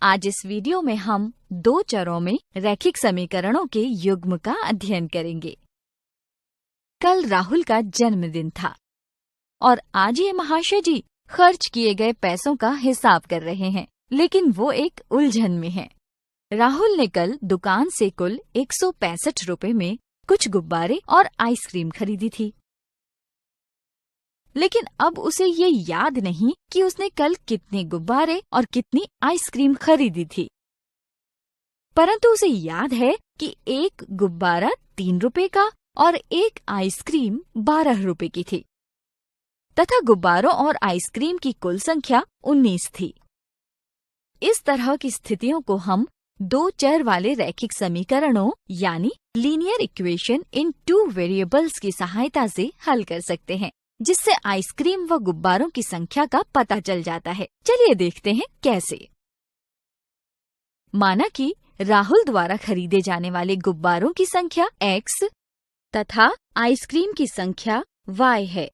आज इस वीडियो में हम दो चरों में रैखिक समीकरणों के युग्म का अध्ययन करेंगे। कल राहुल का जन्मदिन था और आज ये महाशय जी खर्च किए गए पैसों का हिसाब कर रहे हैं, लेकिन वो एक उलझन में हैं। राहुल ने कल दुकान से कुल 165 रुपए में कुछ गुब्बारे और आइसक्रीम खरीदी थी, लेकिन अब उसे ये याद नहीं कि उसने कल कितने गुब्बारे और कितनी आइसक्रीम खरीदी थी। परंतु उसे याद है कि एक गुब्बारा 3 रुपए का और एक आइसक्रीम 12 रुपए की थी तथा गुब्बारों और आइसक्रीम की कुल संख्या 19 थी। इस तरह की स्थितियों को हम दो चर वाले रैखिक समीकरणों यानी लीनियर इक्वेशन इन 2 वेरिएबल्स की सहायता से हल कर सकते हैं, जिससे आइसक्रीम व गुब्बारों की संख्या का पता चल जाता है। चलिए देखते हैं कैसे। माना कि राहुल द्वारा खरीदे जाने वाले गुब्बारों की संख्या x तथा आइसक्रीम की संख्या y है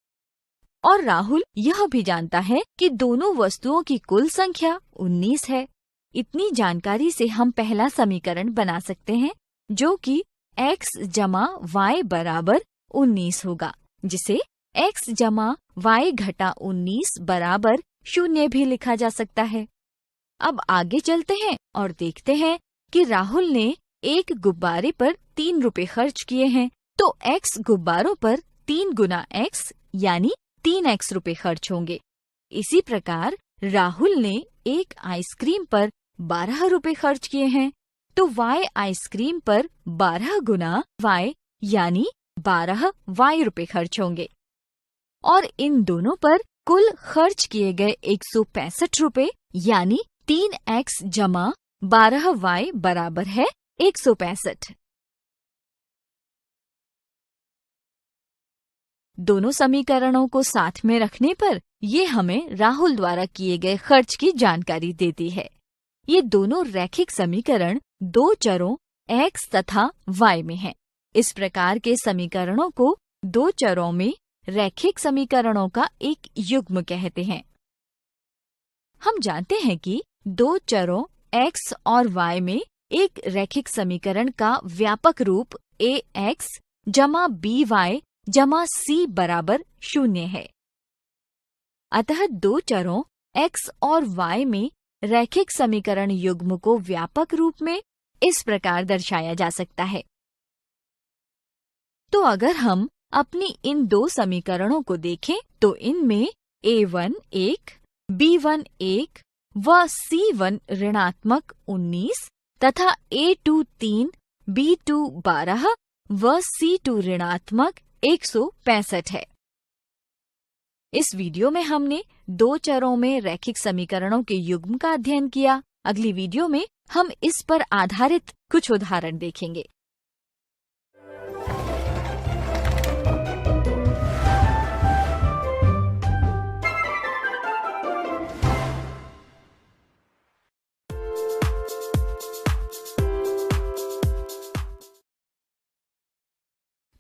और राहुल यह भी जानता है कि दोनों वस्तुओं की कुल संख्या 19 है। इतनी जानकारी से हम पहला समीकरण बना सकते हैं, जो कि x जमा y बराबर 19 होगा, जिसे x जमा y घटा 19 बराबर 0 भी लिखा जा सकता है। अब आगे चलते हैं और देखते हैं कि राहुल ने एक गुब्बारे पर 3 रुपए खर्च किए हैं, तो x गुब्बारों पर 3 गुना x यानी 3x रुपए खर्च होंगे। इसी प्रकार राहुल ने एक आइसक्रीम पर 12 रुपए खर्च किए हैं, तो y आइसक्रीम पर 12 गुना y यानी 12 y रुपए खर्च होंगे और इन दोनों पर कुल खर्च किए गए 165 रुपए यानी 3x जमा 12y बराबर है 165। दोनों समीकरणों को साथ में रखने पर ये हमें राहुल द्वारा किए गए खर्च की जानकारी देती है। ये दोनों रैखिक समीकरण दो चरों x तथा y में हैं। इस प्रकार के समीकरणों को दो चरों में रैखिक समीकरणों का एक युग्म कहते हैं। हम जानते हैं कि दो चरों x और y में एक रैखिक समीकरण का व्यापक रूप ax जमा by जमा c बराबर 0 है। अतः दो चरों x और y में रैखिक समीकरण युग्म को व्यापक रूप में इस प्रकार दर्शाया जा सकता है। तो अगर हम अपनी इन दो समीकरणों को देखें तो इनमें a1 1, b1 1 व c1 ऋणात्मक 19 तथा a2 3, b2 12 व c2 ऋणात्मक 165 है। इस वीडियो में हमने दो चरों में रैखिक समीकरणों के युग्म का अध्ययन किया। अगली वीडियो में हम इस पर आधारित कुछ उदाहरण देखेंगे।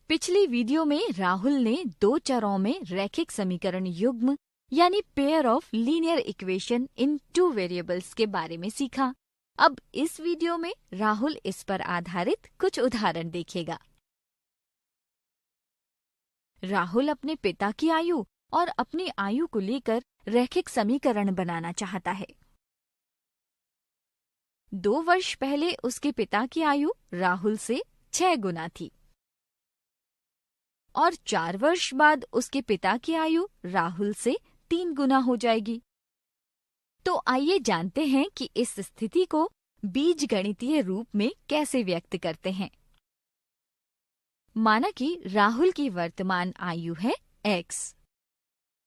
पिछली वीडियो में राहुल ने दो चरों में रैखिक समीकरण युग्म यानी pair of linear equation in 2 variables के बारे में सीखा। अब इस वीडियो में राहुल इस पर आधारित कुछ उदाहरण देखेगा। राहुल अपने पिता की आयु और अपनी आयु को लेकर रैखिक समीकरण बनाना चाहता है। 2 वर्ष पहले उसके पिता की आयु राहुल से 6 गुना थी और 4 वर्ष बाद उसके पिता की आयु राहुल से 3 गुना हो जाएगी। तो आइए जानते हैं कि इस स्थिति को बीजगणितीय रूप में कैसे व्यक्त करते हैं। माना कि राहुल की वर्तमान आयु है x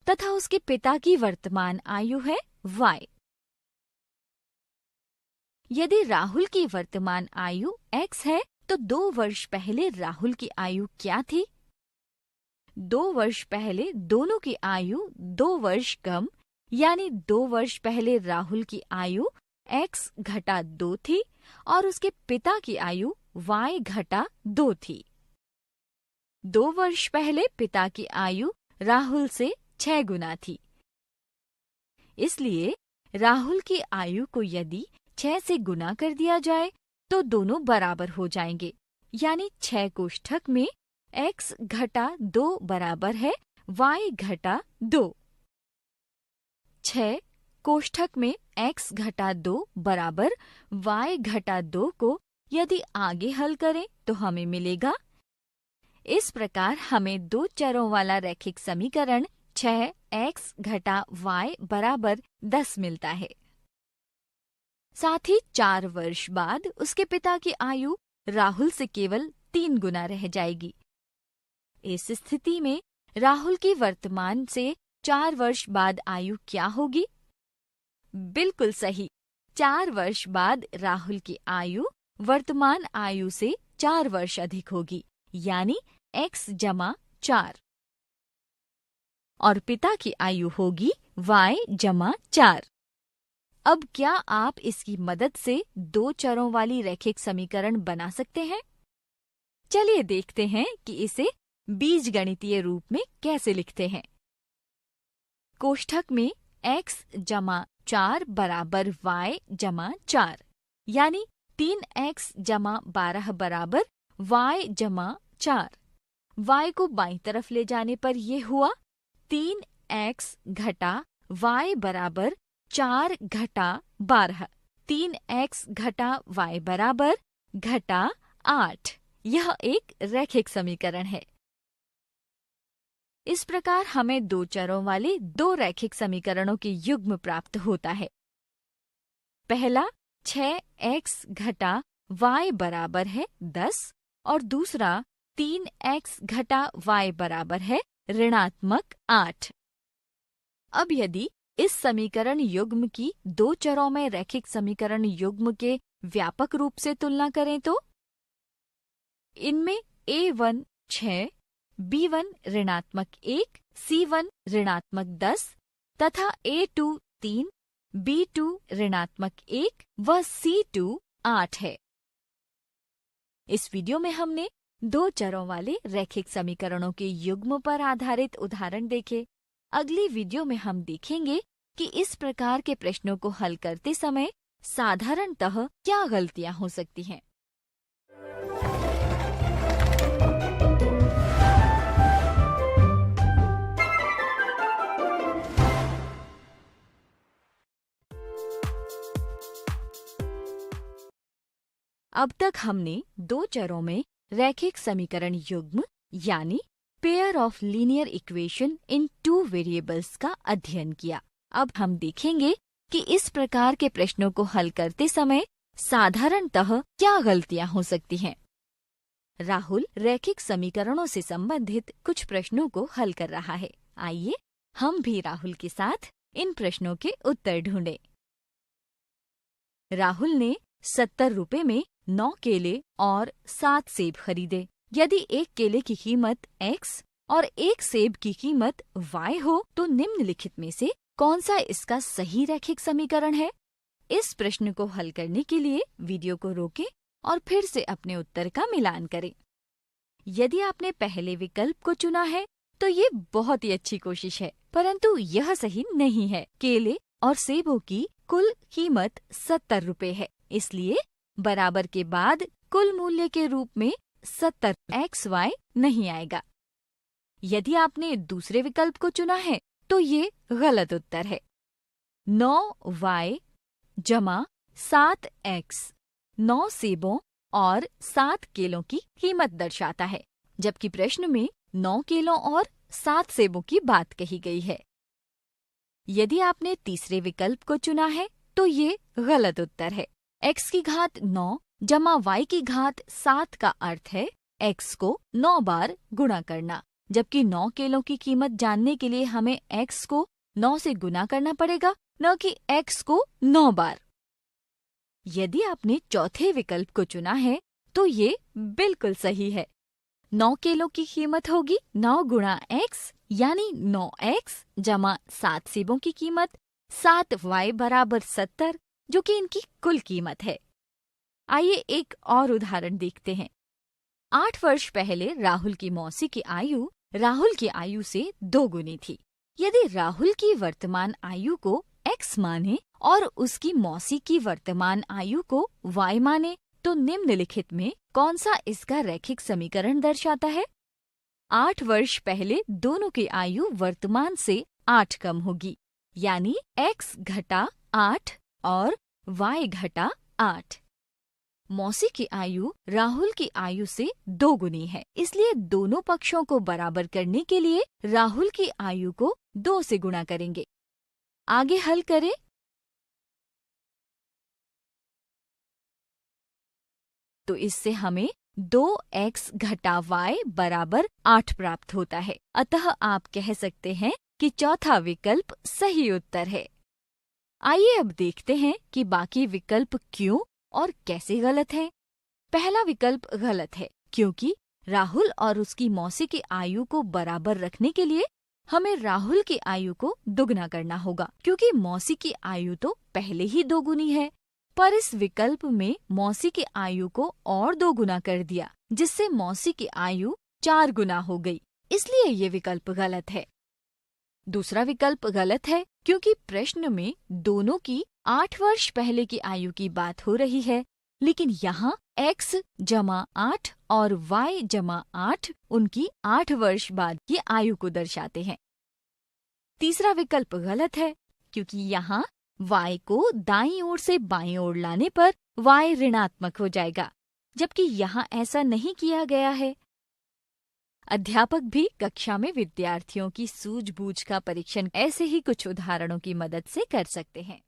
तथा उसके पिता की वर्तमान आयु है y। यदि राहुल की वर्तमान आयु x है तो 2 वर्ष पहले राहुल की आयु क्या थी? 2 वर्ष पहले दोनों की आयु 2 वर्ष कम यानी 2 वर्ष पहले राहुल की आयु x घटा 2 थी और उसके पिता की आयु y घटा 2 थी। 2 वर्ष पहले पिता की आयु राहुल से 6 गुना थी। इसलिए राहुल की आयु को यदि 6 से गुना कर दिया जाए तो दोनों बराबर हो जाएंगे। यानी 6 कोष्ठक में x घटा 2 बराबर है y घटा 2। 6 कोष्ठक में x घटा 2 बराबर y घटा 2 को यदि आगे हल करें तो हमें मिलेगा। इस प्रकार हमें 2 चरों वाला रैखिक समीकरण 6x घटा y बराबर 10 मिलता है। साथ ही 4 वर्ष बाद उसके पिता की आयु राहुल से केवल 3 गुना रह जाएगी। इस स्थिति में राहुल की वर्तमान से 4 वर्ष बाद आयु क्या होगी? बिल्कुल सही, 4 वर्ष बाद राहुल की आयु वर्तमान आयु से 4 वर्ष अधिक होगी, यानी x जमा 4। और पिता की आयु होगी y जमा 4। अब क्या आप इसकी मदद से 2 चरों वाली रैखिक समीकरण बना सकते हैं? चलिए देखते हैं कि इसे बीजगणितीय रूप में कैसे लिखते हैं। कोष्ठक में x जमा 4 बराबर y जमा 4, यानी 3x जमा 12 बराबर y जमा 4। y को बाईं तरफ ले जाने पर ये हुआ 3x घटा y बराबर 4 घटा 12। 3x घटा y बराबर घटा 8। यह एक रैखिक समीकरण है। इस प्रकार हमें 2 चरों वाले 2 रैखिक समीकरणों के युग्म प्राप्त होता है। पहला 6x घटा y बराबर है 10 और दूसरा 3x घटा y बराबर है ऋणात्मक 8। अब यदि इस समीकरण युग्म की 2 चरों में रैखिक समीकरण युग्म के व्यापक रूप से तुलना करें तो इनमें a1 6, b1 ऋणात्मक 1, c1 ऋणात्मक 10 तथा a2 3, b2 ऋणात्मक 1 व c2 8 है। इस वीडियो में हमने 2 चरों वाले रैखिक समीकरणों के युग्म पर आधारित उदाहरण देखे। अगली वीडियो में हम देखेंगे कि इस प्रकार के प्रश्नों को हल करते समय साधारणतः क्या गलतियां हो सकती हैं। अब तक हमने 2 चरों में रैखिक समीकरण युग्म यानी pair of linear equation in 2 variables का अध्ययन किया। अब हम देखेंगे कि इस प्रकार के प्रश्नों को हल करते समय साधारणतः क्या गलतियां हो सकती हैं। राहुल रैखिक समीकरणों से संबंधित कुछ प्रश्नों को हल कर रहा है। आइए हम भी राहुल के साथ इन प्रश्नों के उत्तर ढूंढें। राहुल ने 70 रुपए में 9 केले और 7 सेब खरीदे। यदि एक केले की कीमत x और एक सेब की कीमत y हो तो निम्नलिखित में से कौन सा इसका सही रैखिक समीकरण है? इस प्रश्न को हल करने के लिए वीडियो को रोकें और फिर से अपने उत्तर का मिलान करें। यदि आपने पहले विकल्प को चुना है तो ये बहुत ही अच्छी कोशिश है, परंतु यह सही नहीं है। केले और सेबों की कुल कीमत 70 रुपए है, इसलिए बराबर के बाद कुल मूल्य के रूप में 70 XY नहीं आएगा। यदि आपने दूसरे विकल्प को चुना है तो ये गलत उत्तर है। 9Y जमा 7X 9 सेबों और 7 केलों की कीमत दर्शाता है, जबकि प्रश्न में 9 केलों और 7 सेबों की बात कही गई है। यदि आपने तीसरे विकल्प को चुना है तो ये गलत उत्तर है। x की घात 9 जमा y की घात 7 का अर्थ है x को 9 बार गुणा करना, जबकि 9 केलों की कीमत जानने के लिए हमें x को 9 से गुणा करना पड़ेगा, न कि x को 9 बार। यदि आपने चौथे विकल्प को चुना है तो ये बिल्कुल सही है। 9 केलों की कीमत होगी 9 गुणा x यानी 9x जमा 7 सेबों की कीमत 7y बराबर 70, जो कि इनकी कुल कीमत है। आइए एक और उदाहरण देखते हैं। 8 वर्ष पहले राहुल की मौसी की आयु राहुल की आयु से 2 गुनी थी। यदि राहुल की वर्तमान आयु को x माने और उसकी मौसी की वर्तमान आयु को y माने तो निम्नलिखित में कौन सा इसका रैखिक समीकरण दर्शाता है? 8 वर्ष पहले दोनों की आयु वर्तमान से 8 कम होगी, यानी x घटा 8 और y घटा 8। मौसी की आयु राहुल की आयु से 2 गुनी है, इसलिए दोनों पक्षों को बराबर करने के लिए राहुल की आयु को 2 से गुणा करेंगे। आगे हल करें। तो इससे हमें 2x घटा y बराबर 8 प्राप्त होता है। अतः आप कह सकते हैं कि चौथा विकल्प सही उत्तर है। आइए अब देखते हैं कि बाकी विकल्प क्यों और कैसे गलत हैं। पहला विकल्प गलत है क्योंकि राहुल और उसकी मौसी की आयु को बराबर रखने के लिए हमें राहुल की आयु को दुगना करना होगा, क्योंकि मौसी की आयु तो पहले ही 2 गुनी है। पर इस विकल्प में मौसी की आयु को और 2 गुना कर दिया, जिससे मौसी की आयु 4 गुना हो गई, इसलिए ये विकल्प गलत है। दूसरा विकल्प गलत है क्योंकि प्रश्न में दोनों की 8 वर्ष पहले की आयु की बात हो रही है, लेकिन यहाँ x जमा 8 और y जमा 8 उनकी 8 वर्ष बाद की आयु को दर्शाते हैं। तीसरा विकल्प गलत है क्योंकि यहाँ y को दाईं ओर से बाईं ओर लाने पर y ऋणात्मक हो जाएगा, जबकि यहाँ ऐसा नहीं किया गया है। अध्यापक भी कक्षा में विद्यार्थियों की सूझबूझ का परीक्षण ऐसे ही कुछ उदाहरणों की मदद से कर सकते हैं।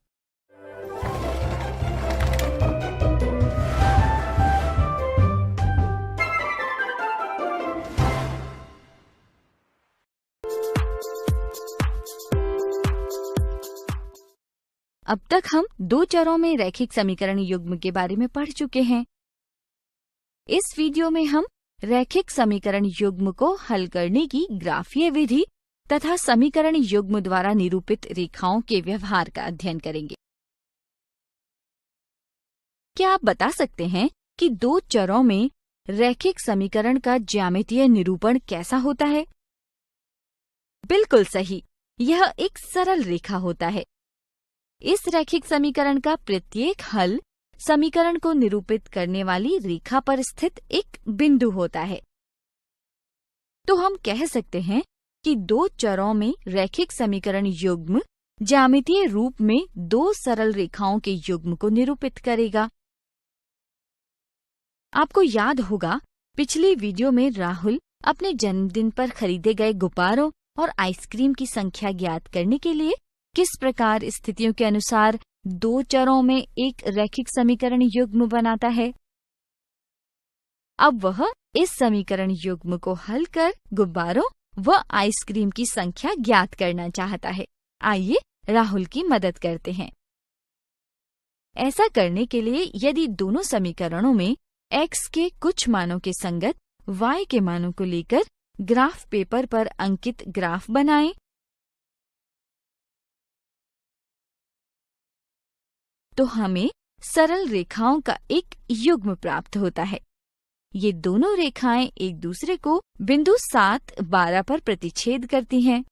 अब तक हम 2 चरों में रैखिक समीकरण युग्म के बारे में पढ़ चुके हैं। इस वीडियो में हम रैखिक समीकरण युग्म को हल करने की ग्राफीय विधि तथा समीकरण युग्म द्वारा निरूपित रेखाओं के व्यवहार का अध्ययन करेंगे। क्या आप बता सकते हैं कि 2 चरों में रैखिक समीकरण का ज्यामितीय निरूपण कैसा होता है? बिल्कुल सही, यह एक सरल रेखा होता है। इस रैखिक समीकरण का प्रत्येक हल समीकरण को निरूपित करने वाली रेखा पर स्थित एक बिंदु होता है। तो हम कह सकते हैं कि 2 चरों में रैखिक समीकरण युग्म ज्यामितीय रूप में 2 सरल रेखाओं के युग्म को निरूपित करेगा। आपको याद होगा, पिछली वीडियो में राहुल अपने जन्मदिन पर खरीदे गए गुब्बारों और आइसक्रीम की संख्या ज्ञात करने के लिए किस प्रकार स्थितियों के अनुसार 2 चरों में एक रैखिक समीकरण युग्म बनाता है। अब वह इस समीकरण युग्म को हल कर गुब्बारों व आइसक्रीम की संख्या ज्ञात करना चाहता है। आइए राहुल की मदद करते हैं। ऐसा करने के लिए यदि दोनों समीकरणों में x के कुछ मानों के संगत y के मानों को लेकर ग्राफ पेपर पर अंकित ग्राफ बनाएं, तो हमें सरल रेखाओं का एक युग्म प्राप्त होता है। ये दोनों रेखाएं एक दूसरे को बिंदु 7, 12 पर प्रतिच्छेद करती हैं,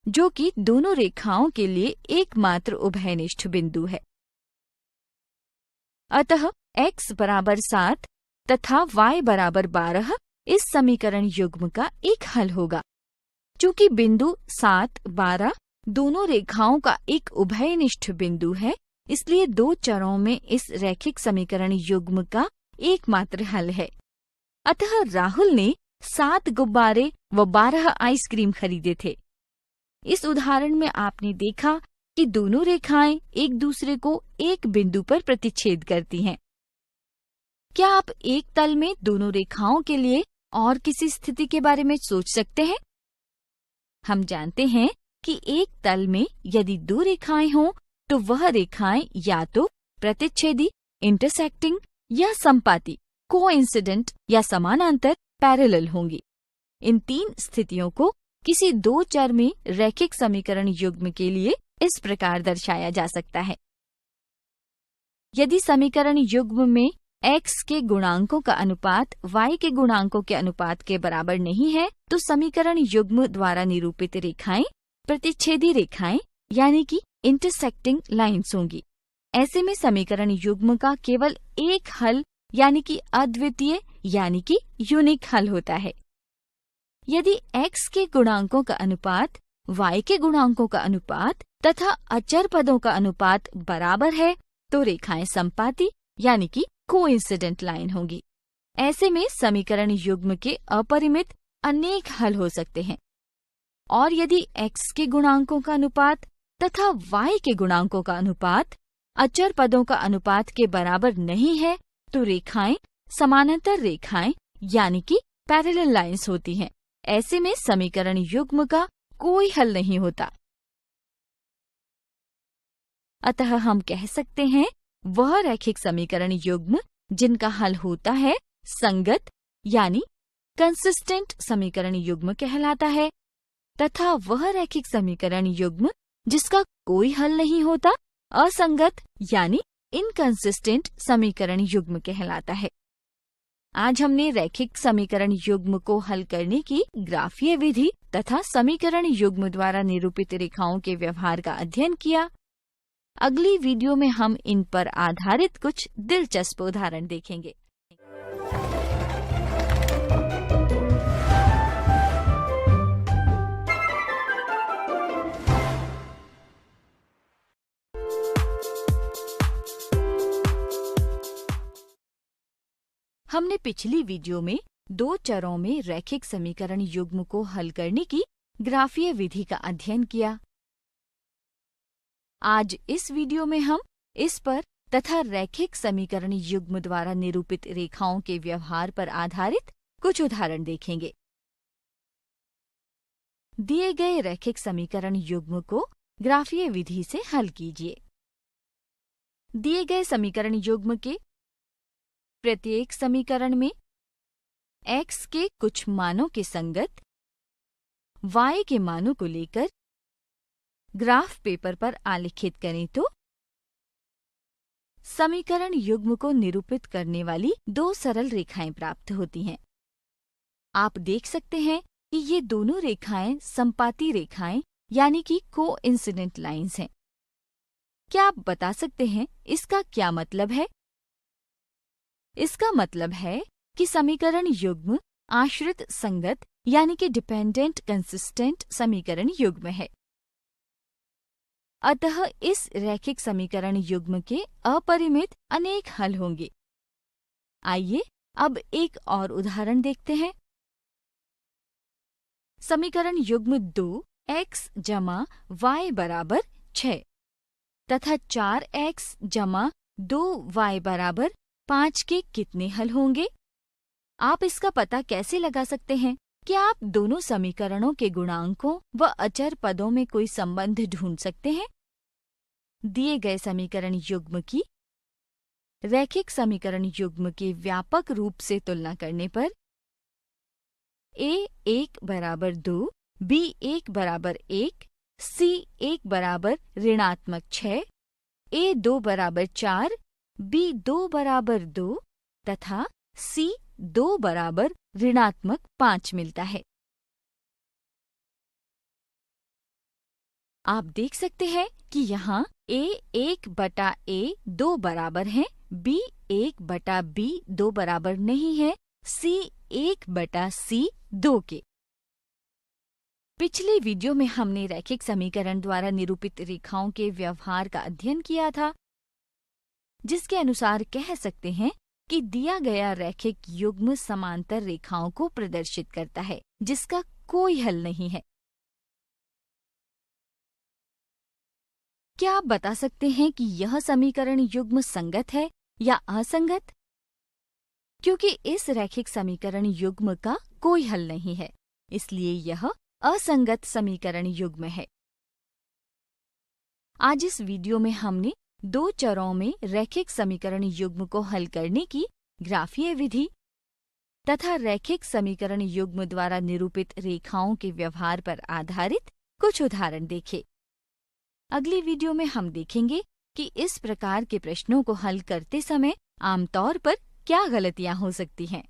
जो कि दोनों रेखाओं के लिए एकमात्र उभयनिष्ठ बिंदु है। अतः x बराबर 7 तथा y बराबर 12 इस समीकरण युग्म का एक हल होगा। चूंकि बिंदु 7, 12 दोनों रेखाओं का एक उभयनिष्ठ बिंदु है, इसलिए 2 चरों में इस रैखिक समीकरण युग्म का एकमात्र हल है। अतः राहुल ने 7 गुब्बारे व 12 आइसक्रीम खरीदे थे। इस उदाहरण में आपने देखा कि दोनों रेखाएं एक दूसरे को एक बिंदु पर प्रतिच्छेद करती हैं। क्या आप एक तल में दोनों रेखाओं के लिए और किसी स्थिति के बारे में सोच सकते हैं? हम जानते हैं कि एक तल में यदि 2 रेखाएं हों तो वह रेखाएं या तो प्रतिच्छेदी इंटरसेक्टिंग या संपाती कोइंसिडेंट या समानांतर पैरेलल होंगी। इन 3 स्थितियों को किसी 2 चर में रैखिक समीकरण युग्म के लिए इस प्रकार दर्शाया जा सकता है। यदि समीकरण युग्म में x के गुणांकों का अनुपात y के गुणांकों के अनुपात के बराबर नहीं है, तो समीकरण युग्म द्वारा निरूपित रेखाएं प्रतिच्छेदी रेखाएं यानी कि इंटरसेक्टिंग लाइन्स होंगी। ऐसे में समीकरण युग्म का केवल एक हल यानी कि अद्वितीय यानी कि यूनिक हल होता है। यदि x के गुणांकों का अनुपात y के गुणांकों का अनुपात तथा अचर पदों का अनुपात बराबर है तो रेखाएं संपाती यानी कि कोइंसिडेंट लाइन होंगी। ऐसे में समीकरण युग्म के अपरिमित अनेक हल हो सकते हैं। और यदि x के गुणांकों का अनुपात तथा y के गुणांकों का अनुपात अचर पदों का अनुपात के बराबर नहीं है तो रेखाएं समानांतर रेखाएं यानी कि पैरेलल लाइंस होती हैं। ऐसे में समीकरण युग्म का कोई हल नहीं होता। अतः हम कह सकते हैं वह रैखिक समीकरण युग्म जिनका हल होता है संगत यानी कंसिस्टेंट समीकरण युग्म कहलाता है, तथा वह रैखिक समीकरण युग्म जिसका कोई हल नहीं होता असंगत यानी इनकंसिस्टेंट समीकरण युग्म कहलाता है। आज हमने रैखिक समीकरण युग्म को हल करने की ग्राफीय विधि तथा समीकरण युग्म द्वारा निरूपित रेखाओं के व्यवहार का अध्ययन किया। अगली वीडियो में हम इन पर आधारित कुछ दिलचस्प उदाहरण देखेंगे। हमने पिछली वीडियो में दो चरों में रैखिक समीकरण युग्म को हल करने की ग्राफीय विधि का अध्ययन किया। आज इस वीडियो में हम इस पर तथा रैखिक समीकरण युग्म द्वारा निरूपित रेखाओं के व्यवहार पर आधारित कुछ उदाहरण देखेंगे। दिए गए रैखिक समीकरण युग्म को ग्राफीय विधि से हल कीजिए। दिए गए समीकरण युग्म के प्रत्येक समीकरण में x के कुछ मानों के संगत y के मानों को लेकर ग्राफ पेपर पर आलेखित करें तो समीकरण युग्म को निरूपित करने वाली दो सरल रेखाएं प्राप्त होती हैं। आप देख सकते हैं कि ये दोनों रेखाएं संपाती रेखाएं यानी कि कोइंसिडेंट लाइंस हैं। क्या आप बता सकते हैं इसका क्या मतलब है? इसका मतलब है कि समीकरण युग्म आश्रित संगत यानी कि डिपेंडेंट कंसिस्टेंट समीकरण युग्म है। अतः इस रैखिक समीकरण युग्म के अपरिमित अनेक हल होंगे। आइए अब एक और उदाहरण देखते हैं। समीकरण युग्म 2x जमा y बराबर 6 तथा 4x जमा 2y बराबर 5 के कितने हल होंगे? आप इसका पता कैसे लगा सकते हैं? क्या आप दोनों समीकरणों के गुणांकों व अचर पदों में कोई संबंध ढूंढ सकते हैं? दिए गए समीकरण युग्म की रैखिक समीकरण युग्म के व्यापक रूप से तुलना करने पर a1 बराबर 2, b1 बराबर 1, c1 बराबर ऋणात्मक 6, a2 बराबर 4, b2 बराबर 2 तथा c2 बराबर ऋणात्मक 5 मिलता है। आप देख सकते हैं कि यहाँ a1 बटा a2 बराबर है, b1 बटा b2 बराबर नहीं है c1 बटा c2 के। पिछले वीडियो में हमने रैखिक समीकरण द्वारा निरूपित रेखाओं के व्यवहार का अध्ययन किया था, जिसके अनुसार कह सकते हैं कि दिया गया रैखिक युग्म समांतर रेखाओं को प्रदर्शित करता है जिसका कोई हल नहीं है। क्या आप बता सकते हैं कि यह समीकरण युग्म संगत है या असंगत? क्योंकि इस रैखिक समीकरण युग्म का कोई हल नहीं है, इसलिए यह असंगत समीकरण युग्म है। आज इस वीडियो में हमने दो चरों में रैखिक समीकरण युग्म को हल करने की ग्राफीय विधि तथा रैखिक समीकरण युग्म द्वारा निरूपित रेखाओं के व्यवहार पर आधारित कुछ उदाहरण देखे। अगली वीडियो में हम देखेंगे कि इस प्रकार के प्रश्नों को हल करते समय आमतौर पर क्या गलतियां हो सकती हैं।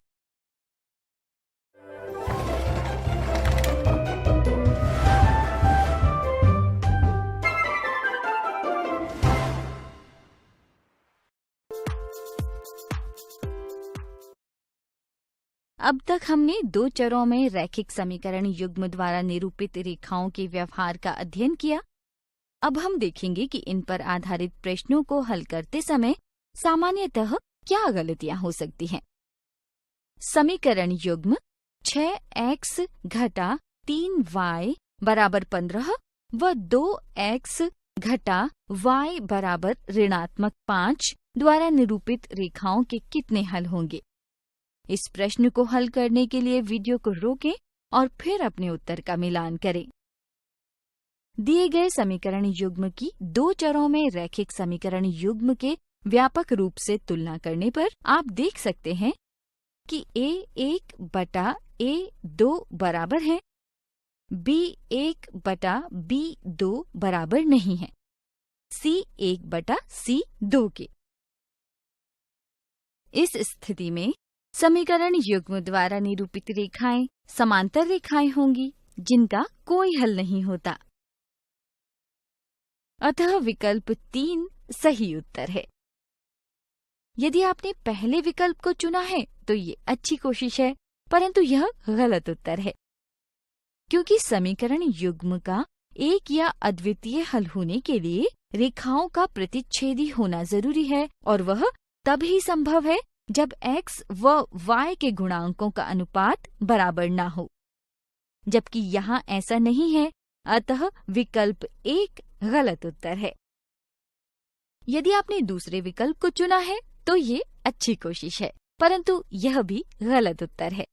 अब तक हमने दो चरों में रैखिक समीकरण युग्म द्वारा निरूपित रेखाओं के व्यवहार का अध्ययन किया। अब हम देखेंगे कि इन पर आधारित प्रश्नों को हल करते समय सामान्यतः क्या गलतियां हो सकती हैं। समीकरण युग्म 6x घटा 3y बराबर 15 व 2x घटा y बराबर ऋणात्मक 5 द्वारा निरूपित रेखाओं के कितने हल होंगे। इस प्रश्न को हल करने के लिए वीडियो को रोकें और फिर अपने उत्तर का मिलान करें। दिए गए समीकरण युग्म की दो चरों में रैखिक समीकरण युग्म के व्यापक रूप से तुलना करने पर आप देख सकते हैं कि a1 बटा a2 बराबर है, b1 बटा b2 बराबर नहीं है c1 बटा c2 के। इस स्थिति में समीकरण युग्म द्वारा निरूपित रेखाएं समांतर रेखाएं होंगी जिनका कोई हल नहीं होता। अतः विकल्प 3 सही उत्तर है। यदि आपने पहले विकल्प को चुना है तो ये अच्छी कोशिश है, परंतु यह गलत उत्तर है, क्योंकि समीकरण युग्म का एक या अद्वितीय हल होने के लिए रेखाओं का प्रतिच्छेदी होना जरूरी है, और वह तब ही संभव है जब x व y के गुणांकों का अनुपात बराबर ना हो, जबकि यहाँ ऐसा नहीं है। अतः विकल्प 1 गलत उत्तर है। यदि आपने दूसरे विकल्प को चुना है तो ये अच्छी कोशिश है, परंतु यह भी गलत उत्तर है,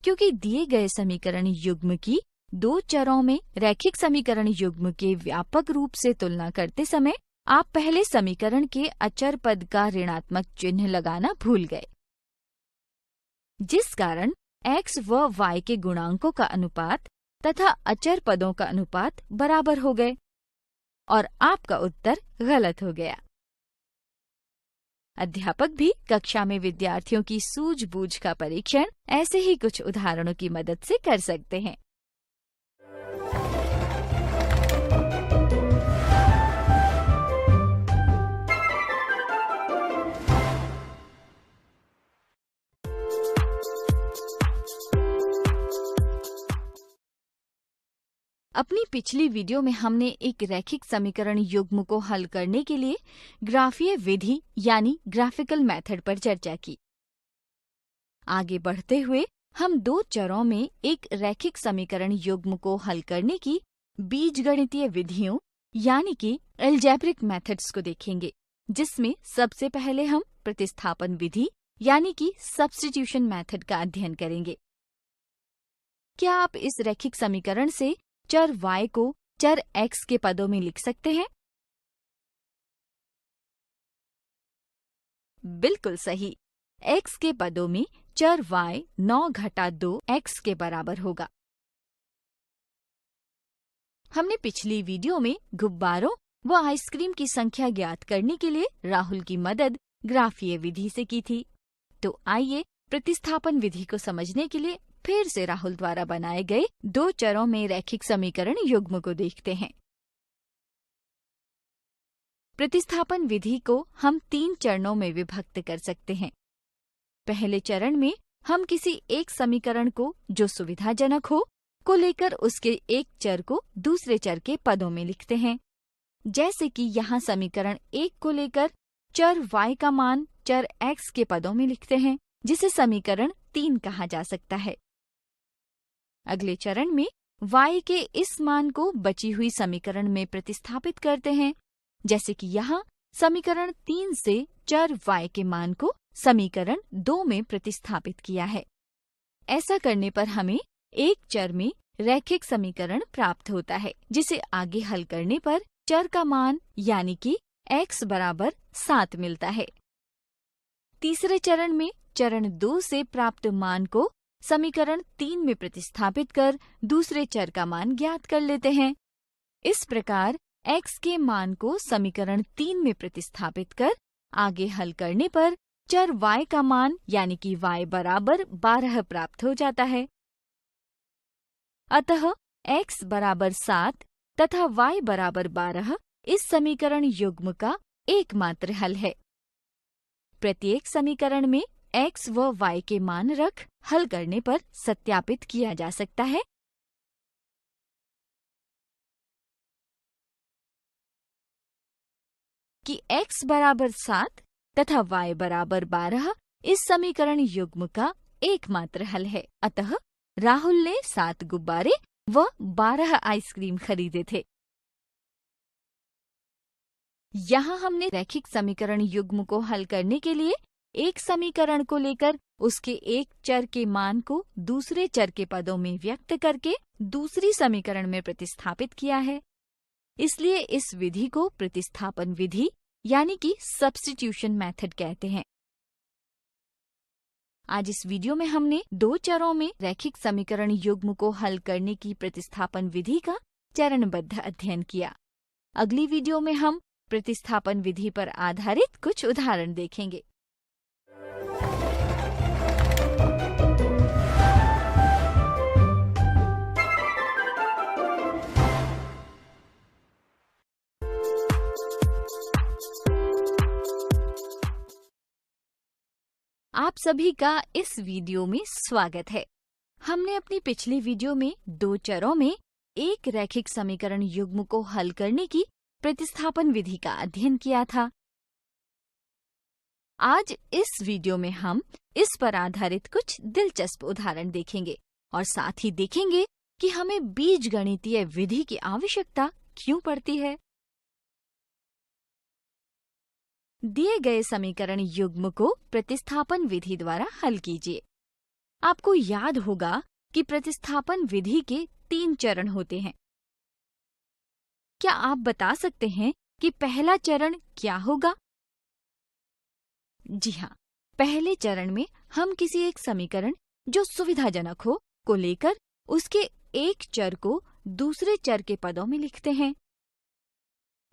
क्योंकि दिए गए समीकरण युग्म की दो चरों में रैखिक समीकरण युग्म के व्यापक रूप से तुलना करते समय आप पहले समीकरण के अचर पद का ऋणात्मक चिन्ह लगाना भूल गए, जिस कारण x व y के गुणांकों का अनुपात तथा अचर पदों का अनुपात बराबर हो गए और आपका उत्तर गलत हो गया। अध्यापक भी कक्षा में विद्यार्थियों की सूझबूझ का परीक्षण ऐसे ही कुछ उदाहरणों की मदद से कर सकते हैं। अपनी पिछली वीडियो में हमने एक रैखिक समीकरण युग्म को हल करने के लिए ग्राफीय विधि यानी ग्राफिकल मेथड पर चर्चा की। आगे बढ़ते हुए हम दो चरों में एक रैखिक समीकरण युग्म को हल करने की बीजगणितीय विधियों यानी कि अलजेब्रिक मेथड्स को देखेंगे, जिसमें सबसे पहले हम प्रतिस्थापन विधि यानी कि सब्स्टिट्यूशन मेथड का अध्ययन करेंगे। क्या आप इस रैखिक समीकरण से चर y को चर x के पदों में लिख सकते हैं? बिल्कुल सही। x के पदों में चर y 9 घटा 2 x के बराबर होगा। हमने पिछली वीडियो में गुब्बारों व आइसक्रीम की संख्या ज्ञात करने के लिए राहुल की मदद ग्राफीय विधि से की थी। तो आइए प्रतिस्थापन विधि को समझने के लिए फिर से राहुल द्वारा बनाए गए दो चरों में रैखिक समीकरण युग्म को देखते हैं। प्रतिस्थापन विधि को हम 3 चरणों में विभक्त कर सकते हैं। पहले चरण में हम किसी एक समीकरण को जो सुविधाजनक हो को लेकर उसके एक चर को दूसरे चर के पदों में लिखते हैं। जैसे कि यहाँ समीकरण 1 को लेकर चर y का मान चर x के पदों में लिखते हैं, जिसे समीकरण 3 कहा जा सकता है। अगले चरण में y के इस मान को बची हुई समीकरण में प्रतिस्थापित करते हैं, जैसे कि यहाँ समीकरण 3 से चर y के मान को समीकरण 2 में प्रतिस्थापित किया है। ऐसा करने पर हमें एक चर में रैखिक समीकरण प्राप्त होता है, जिसे आगे हल करने पर चर का मान यानी कि x बराबर 7 मिलता है। तीसरे चरण में चरण 2 से प्राप्त मान को समीकरण 3 में प्रतिस्थापित कर दूसरे चर का मान ज्ञात कर लेते हैं। इस प्रकार x के मान को समीकरण 3 में प्रतिस्थापित कर आगे हल करने पर चर y का मान यानी कि y बराबर 12 प्राप्त हो जाता है। अतः x बराबर 7 तथा y बराबर 12 इस समीकरण युग्म का एकमात्र हल है। प्रत्येक समीकरण में x व y के मान रख हल करने पर सत्यापित किया जा सकता है। कि x बराबर 7 तथा y बराबर 12 इस समीकरण युग्म का एकमात्र हल है। अतः राहुल ने 7 गुब्बारे व 12 आइसक्रीम खरीदे थे। यहाँ हमने रैखिक समीकरण युग्म को हल करने के लिए एक समीकरण को लेकर उसके एक चर के मान को दूसरे चर के पदों में व्यक्त करके दूसरी समीकरण में प्रतिस्थापित किया है। इसलिए इस विधि को प्रतिस्थापन विधि यानी कि सब्स्टिट्यूशन मेथड कहते हैं। आज इस वीडियो में हमने 2 चरों में रैखिक समीकरण युग्म को हल करने की प्रतिस्थापन विधि का चरणबद्ध अध्ययन किया। अगली वीडियो में हम प्रतिस्थापन विधि पर आधारित कुछ उदाहरण देखेंगे। आप सभी का इस वीडियो में स्वागत है। हमने अपनी पिछली वीडियो में 2 चरों में एक रैखिक समीकरण युग्म को हल करने की प्रतिस्थापन विधि का अध्ययन किया था। आज इस वीडियो में हम इस पर आधारित कुछ दिलचस्प उदाहरण देखेंगे और साथ ही देखेंगे कि हमें बीजगणितीय विधि की आवश्यकता क्यों पड़ती है। दिए गए समीकरण युग्म को प्रतिस्थापन विधि द्वारा हल कीजिए। आपको याद होगा कि प्रतिस्थापन विधि के 3 चरण होते हैं। क्या आप बता सकते हैं कि पहला चरण क्या होगा? जी हाँ, पहले चरण में हम किसी एक समीकरण जो सुविधाजनक हो को लेकर उसके एक चर को दूसरे चर के पदों में लिखते हैं।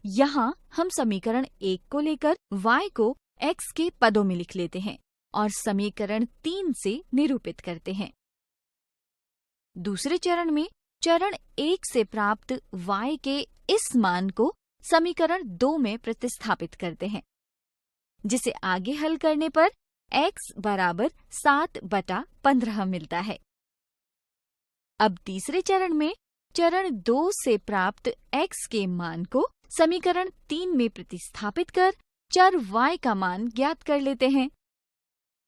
यहाँ हम समीकरण 1 को लेकर y को x के पदों में लिख लेते हैं और समीकरण 3 से निरूपित करते हैं। दूसरे चरण में चरण 1 से प्राप्त y के इस मान को समीकरण 2 में प्रतिस्थापित करते हैं, जिसे आगे हल करने पर x बराबर 7/15 मिलता है। अब तीसरे चरण में चरण 2 से प्राप्त x के मान को समीकरण 3 में प्रतिस्थापित कर चर y का मान ज्ञात कर लेते हैं,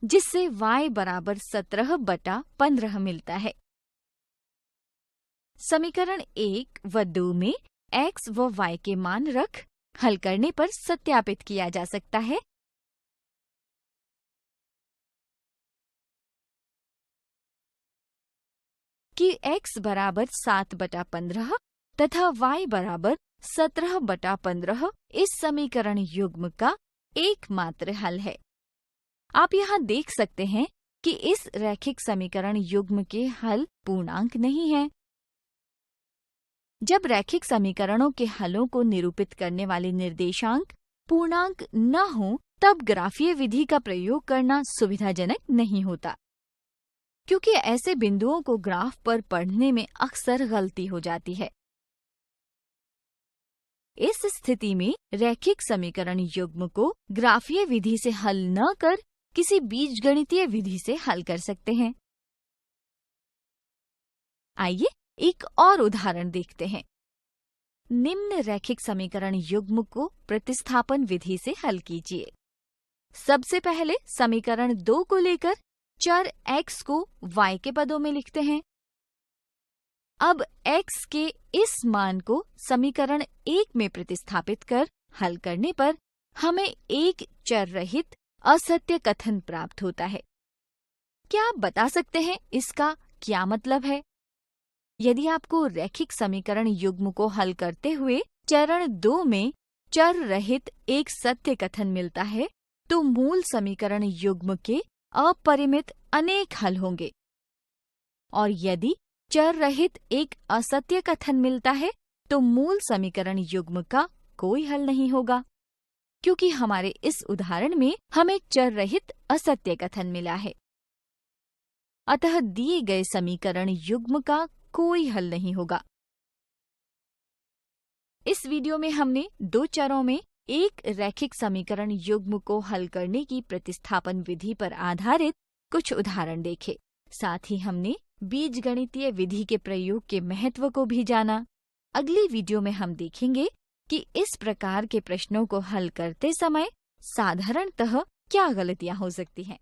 जिससे y बराबर 17/15 मिलता है। समीकरण 1 व 2 में x व y के मान रख हल करने पर सत्यापित किया जा सकता है कि x बराबर 7/15 तथा y बराबर 17/15 इस समीकरण युग्म का एकमात्र हल है। आप यहाँ देख सकते हैं कि इस रैखिक समीकरण युग्म के हल पूर्णांक नहीं हैं। जब रैखिक समीकरणों के हलों को निरूपित करने वाले निर्देशांक पूर्णांक न हो, तब ग्राफीय विधि का प्रयोग करना सुविधाजनक नहीं होता, क्योंकि ऐसे बिंदुओं को ग्राफ पर पढ़ने में अक्सर गलती हो जाती है। इस स्थिति में रैखिक समीकरण युग्म को ग्राफीय विधि से हल न कर किसी बीजगणितीय विधि से हल कर सकते हैं। आइए एक और उदाहरण देखते हैं। निम्न रैखिक समीकरण युग्म को प्रतिस्थापन विधि से हल कीजिए। सबसे पहले समीकरण 2 को लेकर चर x को y के पदों में लिखते हैं। अब x के इस मान को समीकरण 1 में प्रतिस्थापित कर हल करने पर हमें एक चर रहित असत्य कथन प्राप्त होता है। क्या आप बता सकते हैं इसका क्या मतलब है? यदि आपको रैखिक समीकरण युग्म को हल करते हुए चरण 2 में चर रहित एक सत्य कथन मिलता है, तो मूल समीकरण युग्म के अपरिमित अनेक हल होंगे। और यदि चर रहित एक असत्य कथन मिलता है, तो मूल समीकरण युग्म का कोई हल नहीं होगा, क्योंकि हमारे इस उदाहरण में हमें चर रहित असत्य कथन मिला है। अतः दिए गए समीकरण युग्म का कोई हल नहीं होगा। इस वीडियो में हमने 2 चरों में एक रैखिक समीकरण युग्म को हल करने की प्रतिस्थापन विधि पर आधारित कुछ उदाहरण देखे। साथ ही हमने बीजगणितीय विधि के प्रयोग के महत्व को भी जाना। अगली वीडियो में हम देखेंगे कि इस प्रकार के प्रश्नों को हल करते समय साधारणतः क्या गलतियां हो सकती हैं।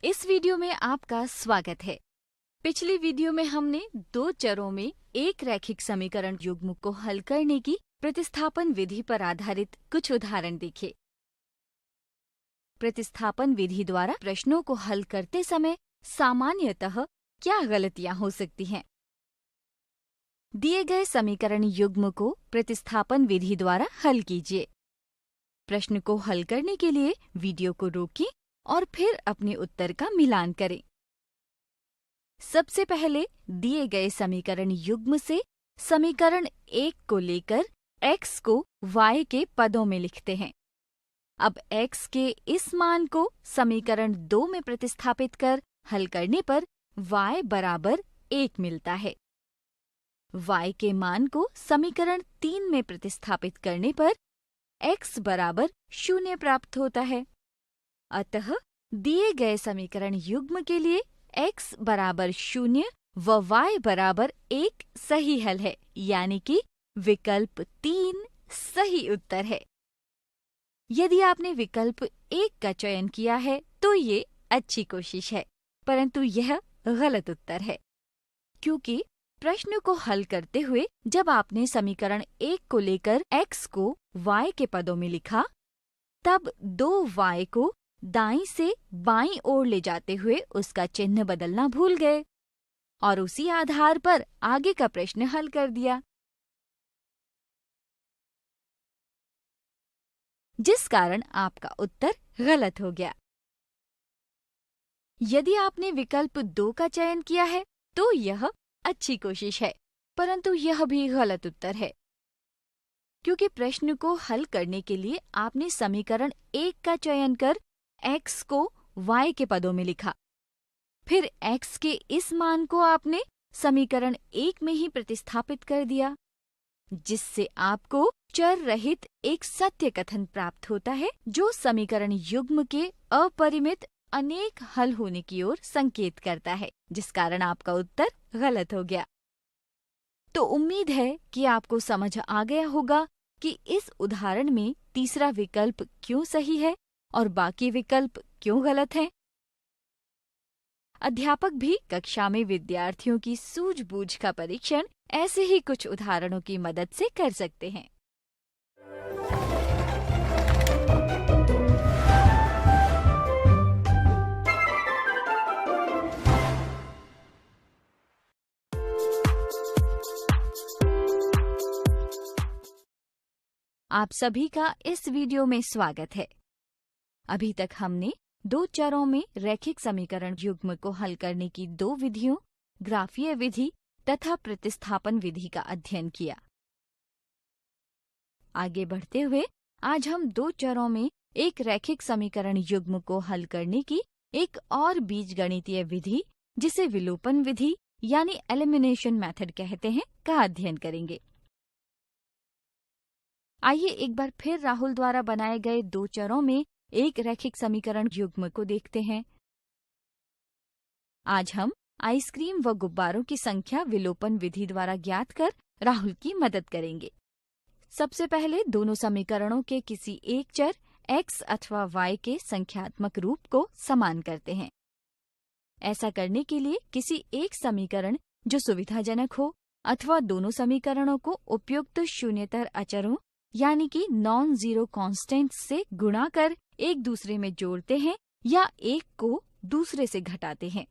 इस वीडियो में आपका स्वागत है। पिछली वीडियो में हमने दो चरों में एक रैखिक समीकरण युग्म को हल करने की प्रतिस्थापन विधि पर आधारित कुछ उदाहरण देखे। प्रतिस्थापन विधि द्वारा प्रश्नों को हल करते समय सामान्यतः क्या गलतियां हो सकती हैं? दिए गए समीकरण युग्म को प्रतिस्थापन विधि द्वारा हल कीजिए। प्रश्न को हल करने के लिए वीडियो को रोकें और फिर अपने उत्तर का मिलान करें। सबसे पहले दिए गए समीकरण युग्म से समीकरण 1 को लेकर x को y के पदों में लिखते हैं। अब x के इस मान को समीकरण 2 में प्रतिस्थापित कर हल करने पर y बराबर 1 मिलता है। y के मान को समीकरण 3 में प्रतिस्थापित करने पर x बराबर 0 प्राप्त होता है। अतः दिए गए समीकरण युग्म के लिए x बराबर 0 व y बराबर 1 सही हल है, यानी कि विकल्प 3 सही उत्तर है। यदि आपने विकल्प 1 का चयन किया है तो ये अच्छी कोशिश है, परंतु यह गलत उत्तर है, क्योंकि प्रश्न को हल करते हुए जब आपने समीकरण 1 को लेकर x को y के पदों में लिखा, तब 2y को दाईं से बाईं ओर ले जाते हुए उसका चिन्ह बदलना भूल गए और उसी आधार पर आगे का प्रश्न हल कर दिया, जिस कारण आपका उत्तर गलत हो गया। यदि आपने विकल्प 2 का चयन किया है तो यह अच्छी कोशिश है, परंतु यह भी गलत उत्तर है, क्योंकि प्रश्न को हल करने के लिए आपने समीकरण 1 का चयन कर x को y के पदों में लिखा। फिर x के इस मान को आपने समीकरण 1 में ही प्रतिस्थापित कर दिया, जिससे आपको चर रहित एक सत्य कथन प्राप्त होता है, जो समीकरण युग्म के अपरिमित अनेक हल होने की ओर संकेत करता है, जिस कारण आपका उत्तर गलत हो गया। तो उम्मीद है कि आपको समझ आ गया होगा कि इस उदाहरण में तीसरा विकल्प क्यों सही है और बाकी विकल्प क्यों गलत हैं। अध्यापक भी कक्षा में विद्यार्थियों की सूझबूझ का परीक्षण ऐसे ही कुछ उदाहरणों की मदद से कर सकते हैं। आप सभी का इस वीडियो में स्वागत है। अभी तक हमने दो चरों में रैखिक समीकरण युग्म को हल करने की दो विधियों, ग्राफीय विधि तथा प्रतिस्थापन विधि का अध्ययन किया। आगे बढ़ते हुए आज हम दो चरों में एक रैखिक समीकरण युग्म को हल करने की एक और बीजगणितीय विधि, जिसे विलोपन विधि यानी एलिमिनेशन मेथड कहते हैं, का अध्ययन करेंगे। आइए एक बार फिर राहुल द्वारा बनाए गए दो चरों में एक रैखिक समीकरण युग्म को देखते हैं। आज हम आइसक्रीम व गुब्बारों की संख्या विलोपन विधि द्वारा ज्ञात कर राहुल की मदद करेंगे। सबसे पहले दोनों समीकरणों के किसी एक चर x अथवा y के संख्यात्मक रूप को समान करते हैं। ऐसा करने के लिए किसी एक समीकरण जो सुविधाजनक हो अथवा दोनों समीकरणों को उपयुक्त शून्येतर अचरों यानी कि नॉन जीरो कॉन्स्टेंट्स से गुणा कर एक दूसरे में जोड़ते हैं या एक को दूसरे से घटाते हैं।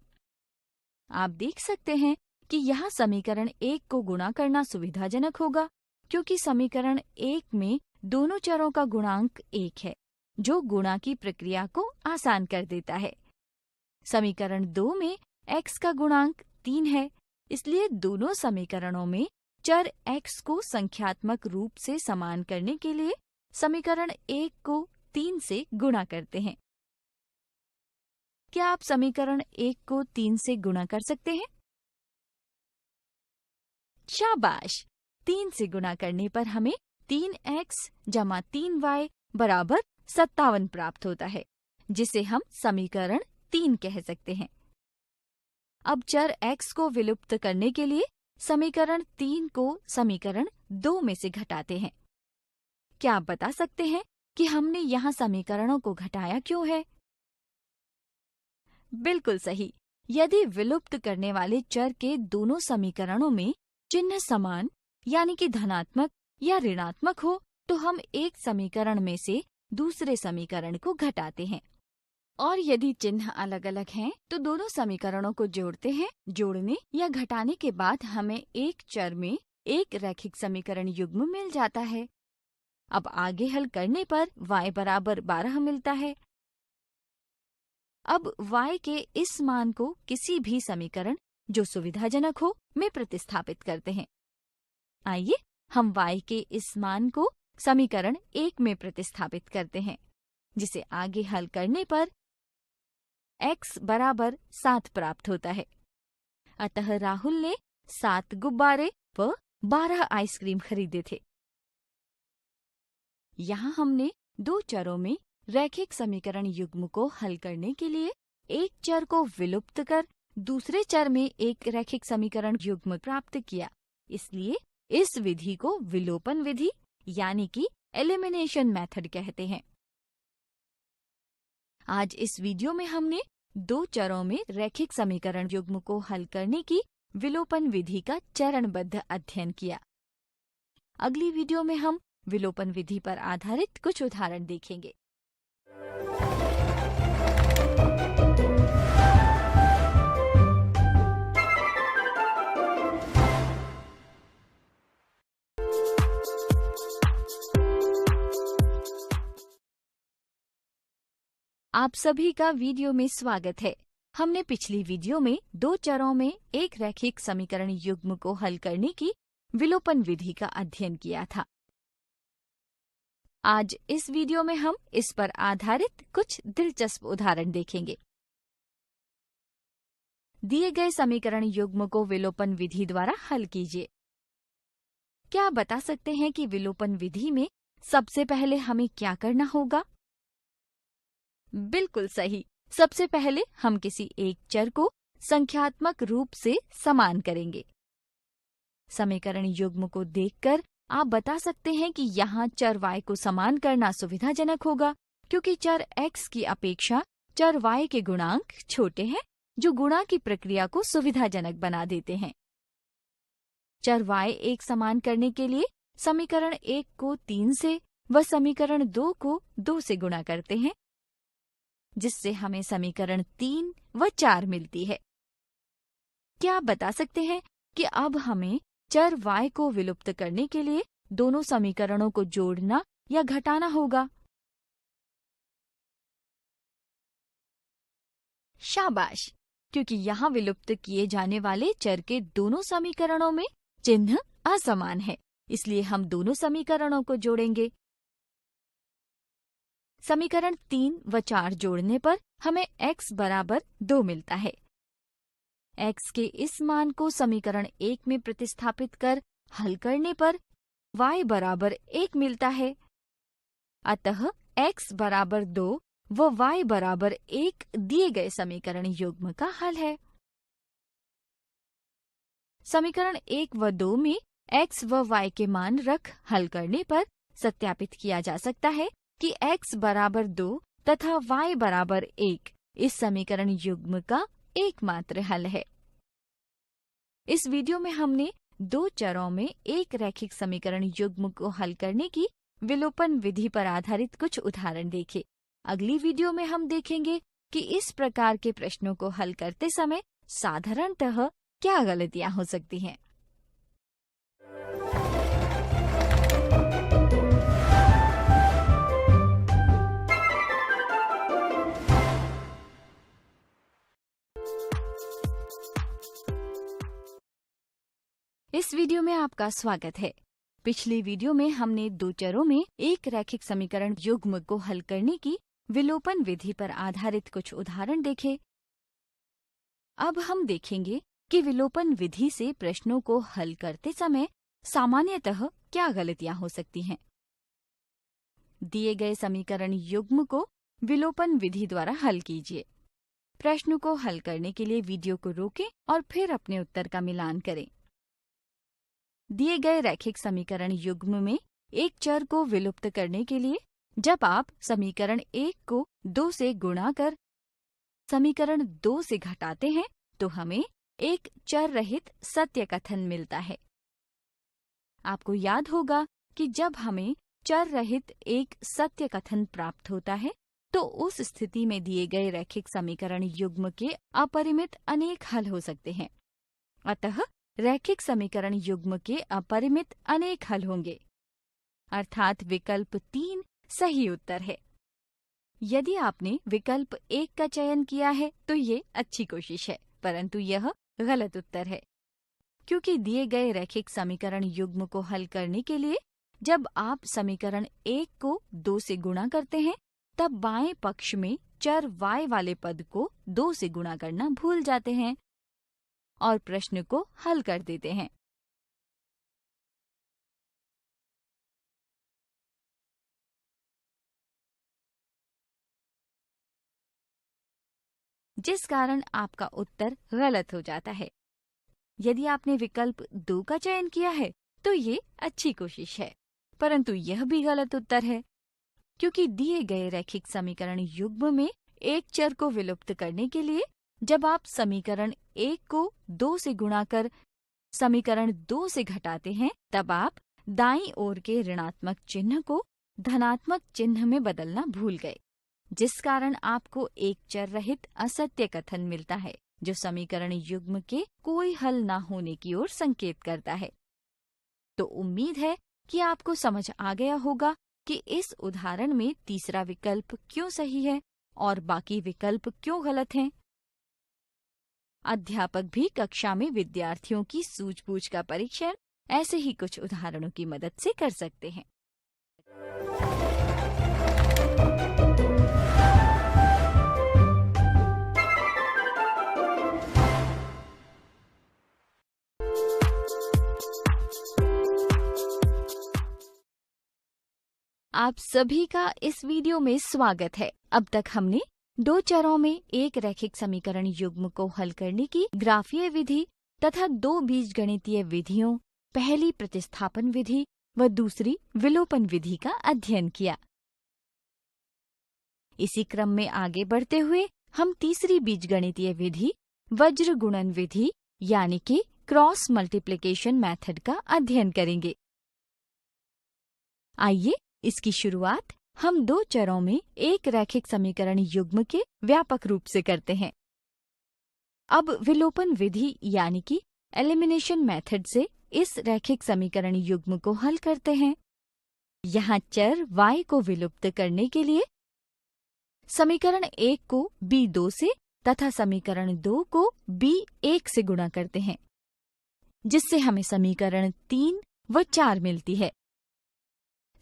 आप देख सकते हैं कि यहाँ समीकरण 1 को गुणा करना सुविधाजनक होगा, क्योंकि समीकरण 1 में दोनों चरों का गुणांक 1 है, जो गुणा की प्रक्रिया को आसान कर देता है। समीकरण 2 में x का गुणांक 3 है, इसलिए दोनों समीकरणों में चर x को संख्यात्मक रूप से समान करने के लिए समीकरण 1 को 3 से गुणा करते हैं। क्या आप समीकरण 1 को 3 से गुणा कर सकते हैं? शाबाश! 3 से गुणा करने पर हमें 3x जमा 3y बराबर 57 प्राप्त होता है, जिसे हम समीकरण 3 कह सकते हैं। अब चर x को विलुप्त करने के लिए समीकरण 3 को समीकरण 2 में से घटाते हैं। क्या आप बता सकते हैं कि हमने यहाँ समीकरणों को घटाया क्यों है? बिल्कुल सही। यदि विलुप्त करने वाले चर के दोनों समीकरणों में चिन्ह समान यानी कि धनात्मक या ऋणात्मक हो तो हम एक समीकरण में से दूसरे समीकरण को घटाते हैं, और यदि चिन्ह अलग अलग हैं तो दोनों समीकरणों को जोड़ते हैं। जोड़ने या घटाने के बाद हमें एक चर में एक रैखिक समीकरण युग्म मिल जाता है। अब आगे हल करने पर y बराबर 12 मिलता है। अब y के इस मान को किसी भी समीकरण जो सुविधाजनक हो में प्रतिस्थापित करते हैं। आइए हम y के इस मान को समीकरण 1 में प्रतिस्थापित करते हैं, जिसे आगे हल करने पर x बराबर 7 प्राप्त होता है। अतः राहुल ने 7 गुब्बारे व 12 आइसक्रीम खरीदे थे। यहाँ हमने दो चरों में रैखिक समीकरण युग्म को हल करने के लिए एक चर को विलुप्त कर दूसरे चर में एक रैखिक समीकरण युग्म प्राप्त किया। इसलिए इस विधि को विलोपन विधि यानी कि एलिमिनेशन मेथड कहते हैं। आज इस वीडियो में हमने दो चरों में रैखिक समीकरण युग्म को हल करने की विलोपन विधि का चरणबद्ध अध्ययन किया। अगली वीडियो में हम विलोपन विधि पर आधारित कुछ उदाहरण देखेंगे। आप सभी का वीडियो में स्वागत है। हमने पिछली वीडियो में दो चरों में एक रैखिक समीकरण युग्म को हल करने की विलोपन विधि का अध्ययन किया था। आज इस वीडियो में हम इस पर आधारित कुछ दिलचस्प उदाहरण देखेंगे। दिए गए समीकरण युग्म को विलोपन विधि द्वारा हल कीजिए। क्या आप बता सकते हैं कि विलोपन विधि में सबसे पहले हमें क्या करना होगा? बिल्कुल सही। सबसे पहले हम किसी एक चर को संख्यात्मक रूप से समान करेंगे। समीकरण युग्म को देखकर आप बता सकते हैं कि यहाँ चर y को समान करना सुविधाजनक होगा, क्योंकि चर x की अपेक्षा चर y के गुणांक छोटे हैं, जो गुणा की प्रक्रिया को सुविधाजनक बना देते हैं। चर y एक समान करने के लिए समीकरण 1 को 3 से व समीकरण 2 को 2 से गुणा करते हैं, जिससे हमें समीकरण 3 व 4 मिलती है। क्या आप बता सकते हैं कि अब हमें चर y को विलुप्त करने के लिए दोनों समीकरणों को जोड़ना या घटाना होगा? शाबाश! क्योंकि यहाँ विलुप्त किए जाने वाले चर के दोनों समीकरणों में चिन्ह असमान है, इसलिए हम दोनों समीकरणों को जोड़ेंगे। समीकरण 3 व 4 जोड़ने पर हमें x बराबर 2 मिलता है। x के इस मान को समीकरण 1 में प्रतिस्थापित कर हल करने पर y बराबर 1 मिलता है। अतः x बराबर 2 व y बराबर 1 दिए गए समीकरण युग्म का हल है। समीकरण 1 व 2 में x व y के मान रख हल करने पर सत्यापित किया जा सकता है कि x बराबर 2 तथा y बराबर 1 इस समीकरण युग्म का एकमात्र हल है। इस वीडियो में हमने दो चरों में एक रैखिक समीकरण युग्म को हल करने की विलोपन विधि पर आधारित कुछ उदाहरण देखे। अगली वीडियो में हम देखेंगे कि इस प्रकार के प्रश्नों को हल करते समय साधारणतः क्या गलतियां हो सकती हैं। इस वीडियो में आपका स्वागत है। पिछली वीडियो में हमने दो चरों में एक रैखिक समीकरण युग्म को हल करने की विलोपन विधि पर आधारित कुछ उदाहरण देखे। अब हम देखेंगे कि विलोपन विधि से प्रश्नों को हल करते समय सामान्यतः क्या गलतियां हो सकती हैं। दिए गए समीकरण युग्म को विलोपन विधि द्वारा हल कीजिए। प्रश्न को हल करने के लिए वीडियो को रोकें और फिर अपने उत्तर का मिलान करें। दिए गए रैखिक समीकरण युग्म में एक चर को विलुप्त करने के लिए जब आप समीकरण 1 को 2 से गुणा कर समीकरण 2 से घटाते हैं तो हमें एक चर रहित सत्य कथन मिलता है। आपको याद होगा कि जब हमें चर रहित एक सत्य कथन प्राप्त होता है तो उस स्थिति में दिए गए रैखिक समीकरण युग्म के अपरिमित अनेक हल हो सकते हैं। अतः रैखिक समीकरण युग्म के अपरिमित अनेक हल होंगे, अर्थात विकल्प 3 सही उत्तर है। यदि आपने विकल्प 1 का चयन किया है तो ये अच्छी कोशिश है, परंतु यह गलत उत्तर है, क्योंकि दिए गए रैखिक समीकरण युग्म को हल करने के लिए जब आप समीकरण 1 को 2 से गुणा करते हैं तब बाएं पक्ष में चर y वाले पद को 2 से गुणा करना भूल जाते हैं और प्रश्न को हल कर देते हैं। जिस कारण आपका उत्तर गलत हो जाता है। यदि आपने विकल्प 2 का चयन किया है तो ये अच्छी कोशिश है, परंतु यह भी गलत उत्तर है, क्योंकि दिए गए रैखिक समीकरण युग्म में एक चर को विलुप्त करने के लिए जब आप समीकरण 1 को 2 से गुणा कर समीकरण 2 से घटाते हैं तब आप दाईं ओर के ऋणात्मक चिन्ह को धनात्मक चिन्ह में बदलना भूल गए, जिस कारण आपको एक चर रहित असत्य कथन मिलता है जो समीकरण युग्म के कोई हल न होने की ओर संकेत करता है। तो उम्मीद है कि आपको समझ आ गया होगा कि इस उदाहरण में तीसरा विकल्प क्यों सही है और बाकी विकल्प क्यों गलत हैं। अध्यापक भी कक्षा में विद्यार्थियों की सूझबूझ का परीक्षण ऐसे ही कुछ उदाहरणों की मदद से कर सकते हैं। आप सभी का इस वीडियो में स्वागत है। अब तक हमने दो चरों में एक रैखिक समीकरण युग्म को हल करने की ग्राफीय विधि तथा दो बीजगणितीय विधियों, पहली प्रतिस्थापन विधि व दूसरी विलोपन विधि का अध्ययन किया। इसी क्रम में आगे बढ़ते हुए हम तीसरी बीजगणितीय विधि वज्र गुणन विधि यानी कि क्रॉस मल्टीप्लिकेशन मेथड का अध्ययन करेंगे। आइए इसकी शुरुआत हम दो चरों में एक रैखिक समीकरण युग्म के व्यापक रूप से करते हैं। अब विलोपन विधि यानी कि एलिमिनेशन मेथड से इस रैखिक समीकरण युग्म को हल करते हैं। यहाँ चर y को विलुप्त करने के लिए समीकरण 1 को b2 से तथा समीकरण 2 को b1 से गुणा करते हैं, जिससे हमें समीकरण 3 व 4 मिलती है।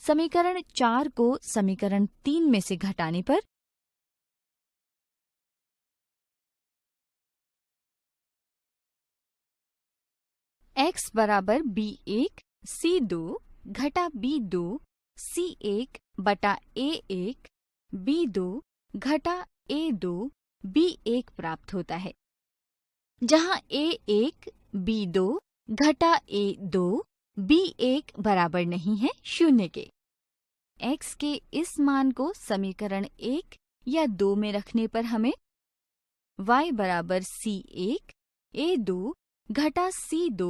समीकरण 4 को समीकरण 3 में से घटाने पर x बराबर b1 c2 घटा b2 c1 बटा a1 b2 घटा a2 b1 प्राप्त होता है, जहाँ a1 b2 घटा a2 b1 बराबर नहीं है 0 के। x के इस मान को समीकरण 1 या 2 में रखने पर हमें y बराबर c1 a2 घटा c2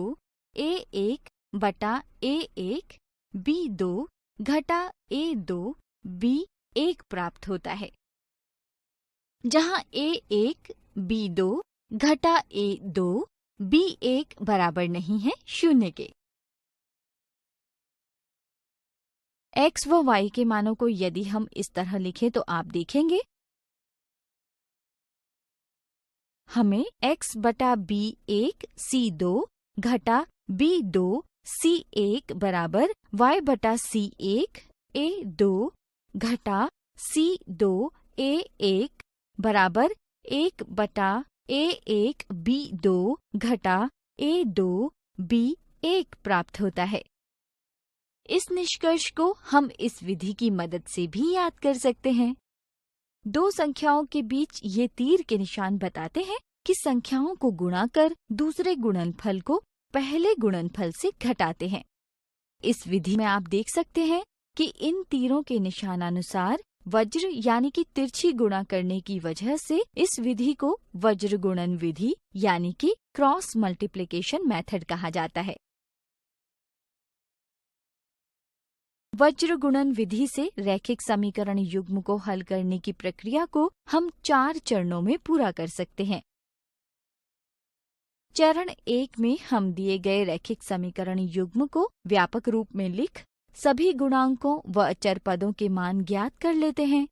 a1 बटा a1 b2 घटा a2 b1 प्राप्त होता है, जहाँ a1 b2 घटा a2 b1 बराबर नहीं है 0 के। x व y के मानों को यदि हम इस तरह लिखें तो आप देखेंगे हमें x बटा b1 c2 घटा b2 C1 बराबर y/C1 A2 घटा C2 A1 बराबर 1/A1 B2 घटा A2 B1 प्राप्त होता है। इस निष्कर्ष को हम इस विधि की मदद से भी याद कर सकते हैं। दो संख्याओं के बीच ये तीर के निशान बताते हैं कि संख्याओं को गुणा कर दूसरे गुणनफल को पहले गुणनफल से घटाते हैं। इस विधि में आप देख सकते हैं कि इन तीरों के निशानानुसार वज्र यानी कि तिरछी गुणा करने की वजह से इस विधि को वज्र गुणन विधि यानी कि क्रॉस मल्टीप्लिकेशन मेथड कहा जाता है। वज्र गुणन विधि से रैखिक समीकरण युग्म को हल करने की प्रक्रिया को हम 4 चरणों में पूरा कर सकते हैं। चरण 1 में हम दिए गए रैखिक समीकरण युग्म को व्यापक रूप में लिख सभी गुणांकों व अचर पदों के मान ज्ञात कर लेते हैं।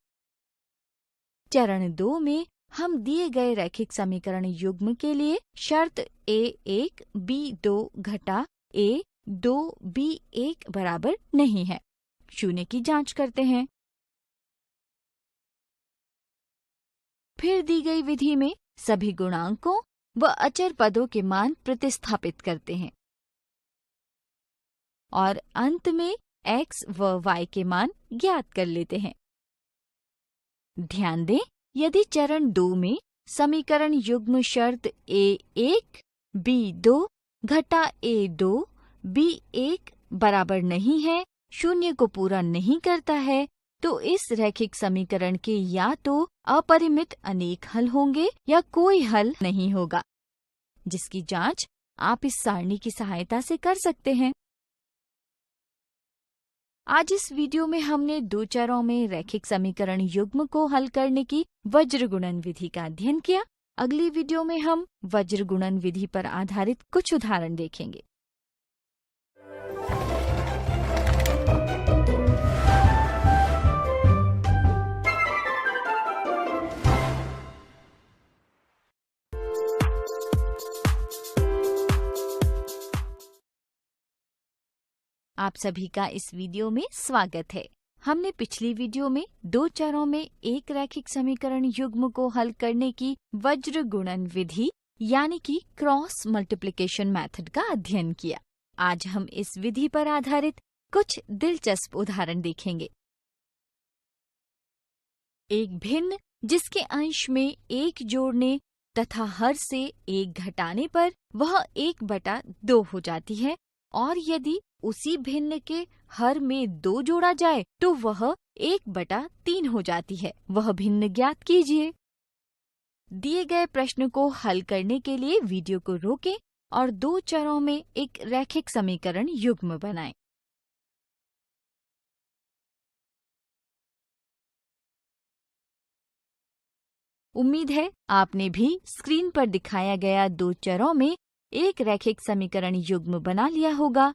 चरण 2 में हम दिए गए रैखिक समीकरण युग्म के लिए शर्त A1 B2 घटा A2 B1 बराबर नहीं है, 0 की जांच करते हैं। फिर दी गई विधि में सभी गुणांकों व अचर पदों के मान प्रतिस्थापित करते हैं और अंत में x व y के मान ज्ञात कर लेते हैं। ध्यान दें, यदि चरण 2 में समीकरण युग्म शर्त A1 B2 घटा A2 B1 बराबर नहीं है, 0 को पूरा नहीं करता है, तो इस रैखिक समीकरण के या तो अपरिमित अनेक हल होंगे या कोई हल नहीं होगा, जिसकी जांच आप इस सारणी की सहायता से कर सकते हैं। आज इस वीडियो में हमने 2 चरों में रैखिक समीकरण युग्म को हल करने की वज्र गुणन विधि का अध्ययन किया। अगली वीडियो में हम वज्र गुणन विधि पर आधारित कुछ उदाहरण देखेंगे। आप सभी का इस वीडियो में स्वागत है। हमने पिछली वीडियो में 2 चरों में एक रैखिक समीकरण युग्म को हल करने की वज्र गुणन विधि यानी कि क्रॉस मल्टीप्लिकेशन मेथड का अध्ययन किया। आज हम इस विधि पर आधारित कुछ दिलचस्प उदाहरण देखेंगे। एक भिन्न जिसके अंश में 1 जोड़ने तथा हर से 1 घटाने पर वह 1/2 हो जाती है, और यदि उसी भिन्न के हर में 2 जोड़ा जाए तो वह 1/3 हो जाती है। वह भिन्न ज्ञात कीजिए। दिए गए प्रश्न को हल करने के लिए वीडियो को रोकें और 2 चरों में एक रैखिक समीकरण युग्म बनाएं। उम्मीद है आपने भी स्क्रीन पर दिखाया गया 2 चरों में एक रैखिक समीकरण युग्म बना लिया होगा।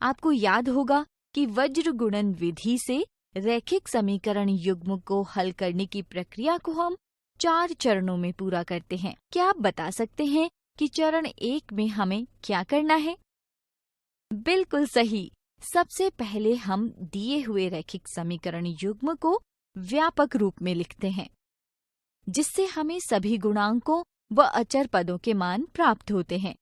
आपको याद होगा कि वज्र गुणन विधि से रैखिक समीकरण युग्म को हल करने की प्रक्रिया को हम 4 चरणों में पूरा करते हैं। क्या आप बता सकते हैं कि चरण 1 में हमें क्या करना है? बिल्कुल सही। सबसे पहले हम दिए हुए रैखिक समीकरण युग्म को व्यापक रूप में लिखते हैं, जिससे हमें सभी गुणांकों व अचर पदों के मान प्राप्त होते हैं।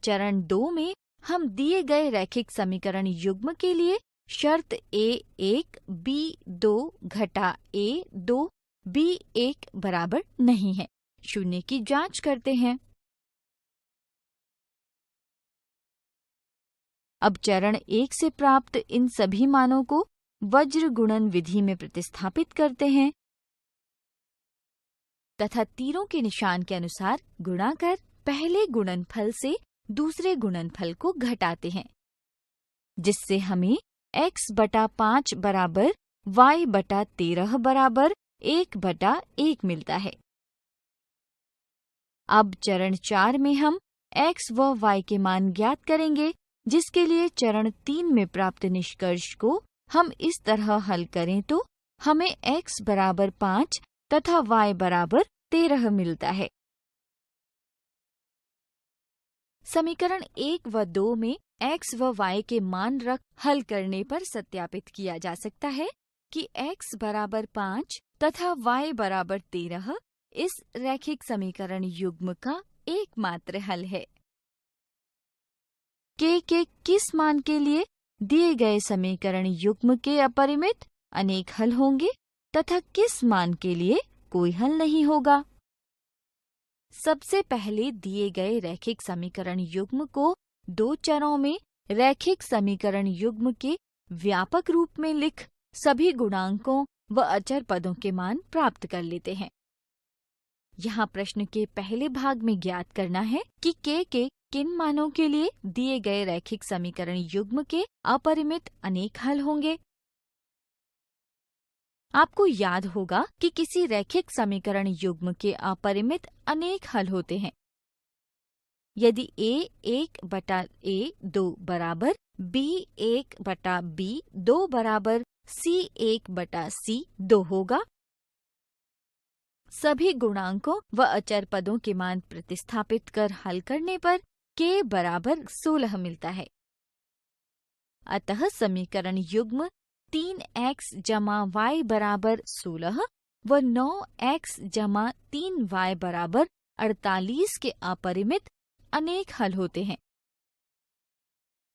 चरण 2 में हम दिए गए रैखिक समीकरण युग्म के लिए शर्त A1 B2 घटा A2 B1 बराबर नहीं है, 0 की जांच करते हैं। अब चरण 1 से प्राप्त इन सभी मानों को वज्र गुणन विधि में प्रतिस्थापित करते हैं तथा तीरों के निशान के अनुसार गुणा कर पहले गुणनफल से दूसरे गुणनफल को घटाते हैं, जिससे हमें x/5 बराबर y/13 बराबर 1/1 मिलता है। अब चरण 4 में हम x व y के मान ज्ञात करेंगे, जिसके लिए चरण 3 में प्राप्त निष्कर्ष को हम इस तरह हल करें तो हमें x बराबर 5 तथा y बराबर 13 मिलता है। समीकरण 1 व 2 में x व y के मान रख हल करने पर सत्यापित किया जा सकता है कि x बराबर 5 तथा y बराबर 13 इस रैखिक समीकरण युग्म का एकमात्र हल है। k के किस मान के लिए दिए गए समीकरण युग्म के अपरिमित अनेक हल होंगे तथा किस मान के लिए कोई हल नहीं होगा? सबसे पहले दिए गए रैखिक समीकरण युग्म को दो चरों में रैखिक समीकरण युग्म के व्यापक रूप में लिख सभी गुणांकों व अचर पदों के मान प्राप्त कर लेते हैं। यहाँ प्रश्न के पहले भाग में ज्ञात करना है कि k के किन मानों के लिए दिए गए रैखिक समीकरण युग्म के अपरिमित अनेक हल होंगे। आपको याद होगा कि किसी रैखिक समीकरण युग्म के अपरिमित अनेक हल होते हैं। यदि a1/a2 बराबर b1/b2 बराबर c1/c2 होगा, सभी गुणांकों व अचर पदों के मान प्रतिस्थापित कर हल करने पर k बराबर 16 मिलता है। अतः समीकरण युग्म 3x जमा y बराबर 16 व 9x जमा 3y बराबर 48 के अपरिमित अनेक हल होते हैं।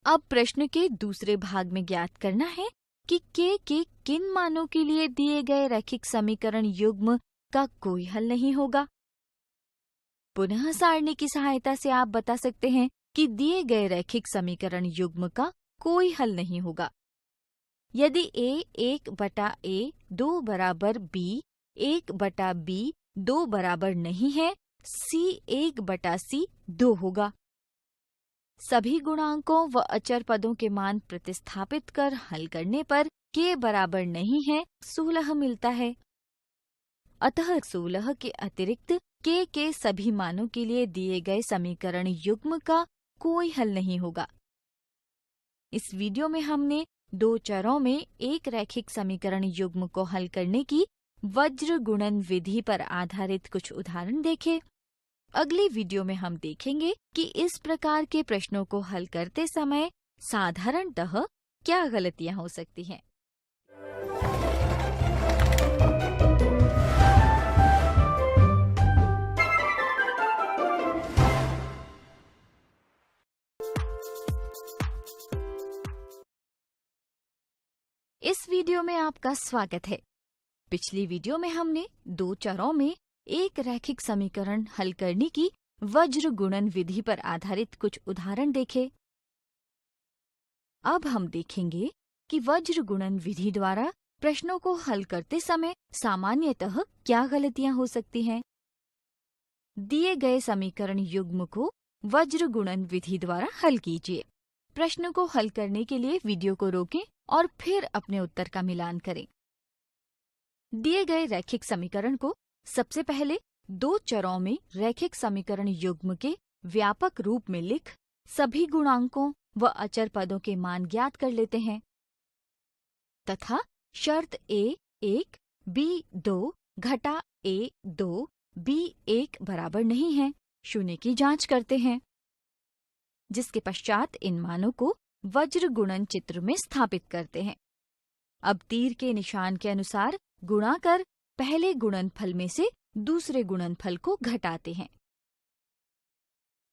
अब प्रश्न के दूसरे भाग में ज्ञात करना है कि k के किन मानों के लिए दिए गए रैखिक समीकरण युग्म का कोई हल नहीं होगा। पुनः सारणी की सहायता से आप बता सकते हैं कि दिए गए रैखिक समीकरण युग्म का कोई हल नहीं होगा। यदि a1/a2 बराबर b1/b2 बराबर नहीं है, c1/c2 होगा। सभी गुणांकों व अचर पदों के मान प्रतिस्थापित कर हल करने पर k बराबर नहीं है 16 मिलता है। अतः 16 के अतिरिक्त k के सभी मानों के लिए दिए गए समीकरण युग्म का कोई हल नहीं होगा। इस वीडियो में हमने दो चरों में एक रैखिक समीकरण युग्म को हल करने की वज्र गुणन विधि पर आधारित कुछ उदाहरण देखे। अगली वीडियो में हम देखेंगे कि इस प्रकार के प्रश्नों को हल करते समय साधारणतः क्या गलतियां हो सकती हैं। इस वीडियो में आपका स्वागत है। पिछली वीडियो में हमने दो चरों में एक रैखिक समीकरण हल करने की वज्र गुणन विधि पर आधारित कुछ उदाहरण देखे। अब हम देखेंगे कि वज्र गुणन विधि द्वारा प्रश्नों को हल करते समय सामान्यतः क्या गलतियां हो सकती हैं। दिए गए समीकरण युग्म को वज्र गुणन विधि द्वारा हल कीजिए। प्रश्न को हल करने के लिए वीडियो को रोकें और फिर अपने उत्तर का मिलान करें। दिए गए रैखिक समीकरण को सबसे पहले दो चरों में रैखिक समीकरण युग्म के व्यापक रूप में लिख सभी गुणांकों व अचर पदों के मान ज्ञात कर लेते हैं तथा शर्त a1 b2 घटा a2 b1 बराबर नहीं है 0 की जांच करते हैं, जिसके पश्चात इन मानों को वज्र गुणन चित्र में स्थापित करते हैं। अब तीर के निशान के अनुसार गुणा कर पहले गुणनफल में से दूसरे गुणनफल को घटाते हैं,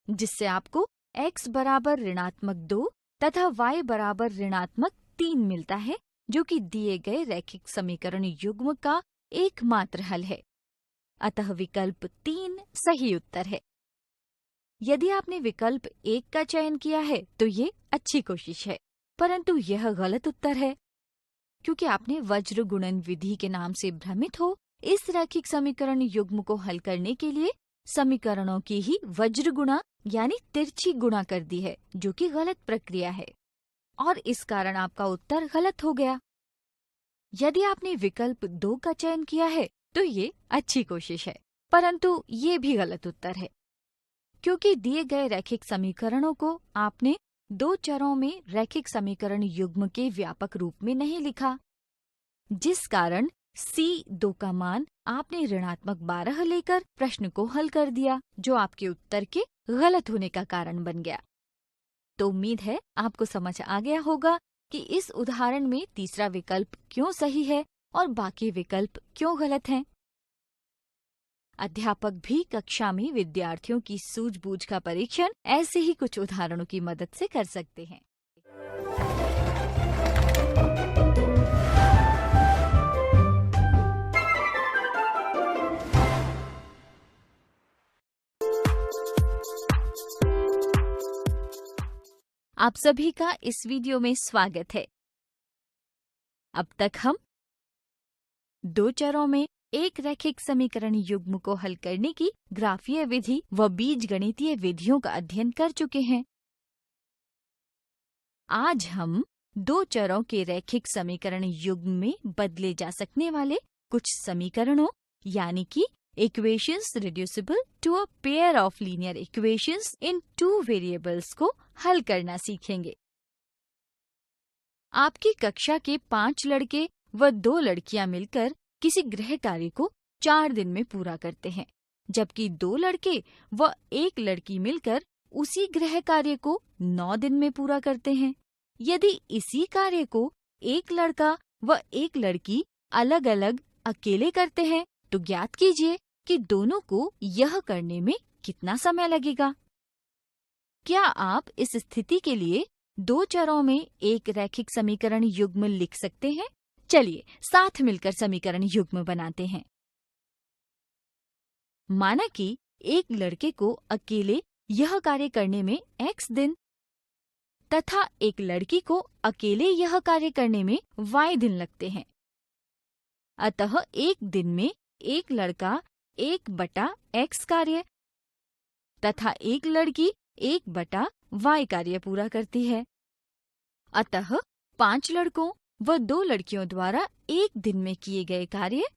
जिससे आपको x बराबर ऋणात्मक 2 तथा y बराबर ऋणात्मक 3 मिलता है, जो कि दिए गए रैखिक समीकरण युग्म का एकमात्र हल है। अतः विकल्प 3 सही उत्तर है। यदि आपने विकल्प 1 का चयन किया है तो ये अच्छी कोशिश है, परंतु यह गलत उत्तर है, क्योंकि आपने वज्र गुणन विधि के नाम से भ्रमित हो इस रैखिक समीकरण युग्म को हल करने के लिए समीकरणों की ही वज्र गुणा यानी तिरछी गुणा कर दी है, जो कि गलत प्रक्रिया है और इस कारण आपका उत्तर गलत हो गया। यदि आपने विकल्प 2 का चयन किया है तो ये अच्छी कोशिश है, परंतु ये भी गलत उत्तर है, क्योंकि दिए गए रैखिक समीकरणों को आपने दो चरों में रैखिक समीकरण युग्म के व्यापक रूप में नहीं लिखा, जिस कारण C2 का मान आपने ऋणात्मक 12 लेकर प्रश्न को हल कर दिया, जो आपके उत्तर के गलत होने का कारण बन गया। तो उम्मीद है आपको समझ आ गया होगा कि इस उदाहरण में तीसरा विकल्प क्यों सही है और बाकी विकल्प क्यों गलत हैं। अध्यापक भी कक्षा में विद्यार्थियों की सूझबूझ का परीक्षण ऐसे ही कुछ उदाहरणों की मदद से कर सकते हैं। आप सभी का इस वीडियो में स्वागत है। अब तक हम दो चरों में एक रैखिक समीकरण युग्म को हल करने की ग्राफीय विधि व बीजगणितीय विधियों का अध्ययन कर चुके हैं। आज हम दो चरों के रैखिक समीकरण युग्म में बदले जा सकने वाले कुछ समीकरणों यानी कि equations reducible to a pair of linear equations in two variables को हल करना सीखेंगे। आपकी कक्षा के 5 लड़के व 2 लड़कियां मिलकर किसी गृह कार्य को 4 दिन में पूरा करते हैं, जबकि 2 लड़के व 1 लड़की मिलकर उसी गृह कार्य को 9 दिन में पूरा करते हैं। यदि इसी कार्य को एक लड़का व 1 लड़की अलग अलग अकेले करते हैं तो ज्ञात कीजिए कि दोनों को यह करने में कितना समय लगेगा। क्या आप इस स्थिति के लिए दो चरों में एक रैखिक समीकरण युग्म लिख सकते हैं? चलिए साथ मिलकर समीकरण युग्म बनाते हैं। माना कि एक लड़के को अकेले यह कार्य करने में x दिन तथा एक लड़की को अकेले यह कार्य करने में y दिन लगते हैं। अतः एक दिन में एक लड़का 1/x कार्य तथा एक लड़की 1/y कार्य पूरा करती है। अतः 5 लड़कों व 2 लड़कियों द्वारा एक दिन में किए गए कार्य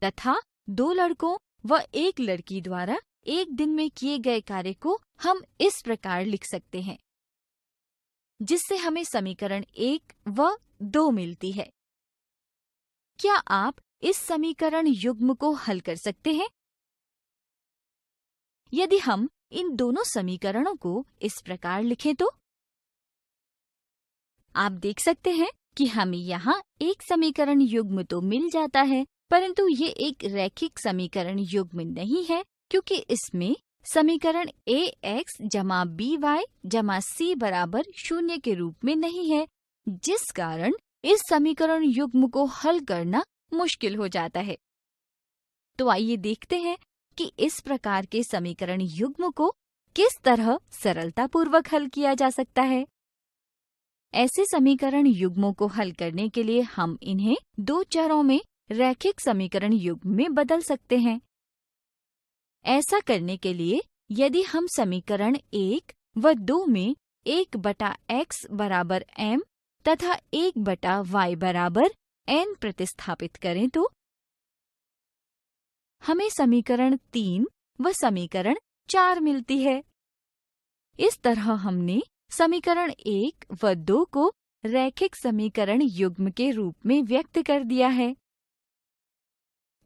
तथा 2 लड़कों व 1 लड़की द्वारा एक दिन में किए गए कार्य को हम इस प्रकार लिख सकते हैं, जिससे हमें समीकरण 1 व 2 मिलती है। क्या आप इस समीकरण युग्म को हल कर सकते हैं? यदि हम इन दोनों समीकरणों को इस प्रकार लिखें तो आप देख सकते हैं कि हमें यहाँ एक समीकरण युग्म तो मिल जाता है, परंतु ये एक रैखिक समीकरण युग्म नहीं है, क्योंकि इसमें समीकरण ax जमा by जमा c बराबर 0 के रूप में नहीं है, जिस कारण इस समीकरण युग्म को हल करना मुश्किल हो जाता है। तो आइए देखते हैं कि इस प्रकार के समीकरण युग्म को किस तरह सरलतापूर्वक हल किया जा सकता है। ऐसे समीकरण युग्मों को हल करने के लिए हम इन्हें दो चरों में रैखिक समीकरण युग्म में बदल सकते हैं। ऐसा करने के लिए यदि हम समीकरण 1 व 2 में 1/x बराबर m तथा 1/y बराबर n प्रतिस्थापित करें तो हमें समीकरण 3 व समीकरण 4 मिलती है। इस तरह हमने समीकरण 1 व 2 को रैखिक समीकरण युग्म के रूप में व्यक्त कर दिया है।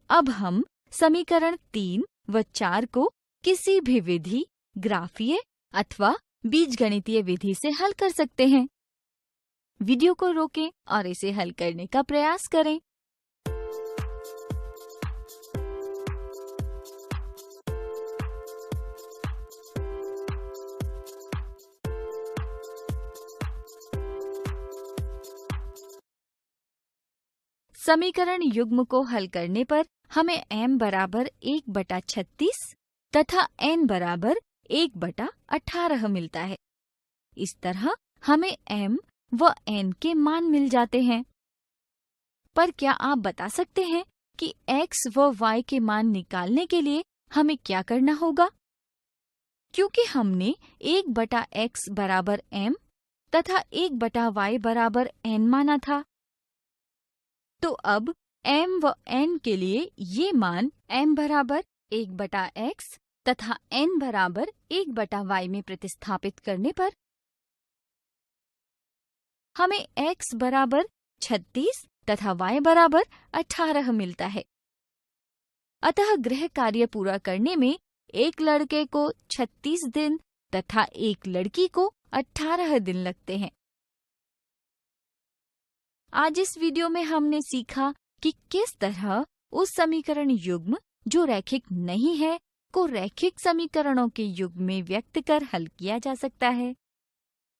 अब हम समीकरण 3 व 4 को किसी भी विधि, ग्राफीय अथवा बीजगणितीय विधि से हल कर सकते हैं। वीडियो को रोकें और इसे हल करने का प्रयास करें। समीकरण युग्म को हल करने पर हमें m बराबर 1/36 तथा n बराबर 1/18 मिलता है। इस तरह हमें m व n के मान मिल जाते हैं। पर क्या आप बता सकते हैं कि x व y के मान निकालने के लिए हमें क्या करना होगा? क्योंकि हमने 1/x बराबर m तथा 1/y बराबर n माना था, तो अब m व n के लिए ये मान m बराबर 1/x तथा n बराबर 1/y में प्रतिस्थापित करने पर हमें x बराबर 36 तथा y बराबर 18 मिलता है। अतः गृह कार्य पूरा करने में एक लड़के को 36 दिन तथा एक लड़की को 18 दिन लगते हैं। आज इस वीडियो में हमने सीखा कि किस तरह उस समीकरण युग्म जो रैखिक नहीं है को रैखिक समीकरणों के युग्म में व्यक्त कर हल किया जा सकता है।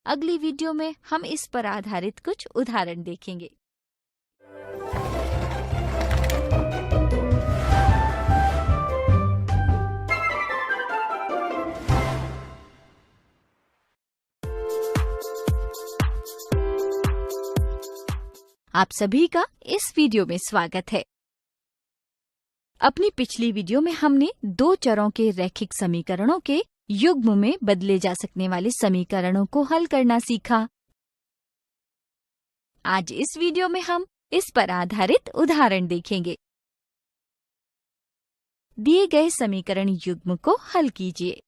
अगली वीडियो में हम इस पर आधारित कुछ उदाहरण देखेंगे। आप सभी का इस वीडियो में स्वागत है। अपनी पिछली वीडियो में हमने दो चरों के रैखिक समीकरणों के युग्म में बदले जा सकने वाले समीकरणों को हल करना सीखा। आज इस वीडियो में हम इस पर आधारित उदाहरण देखेंगे। दिए गए समीकरण युग्म को हल कीजिए।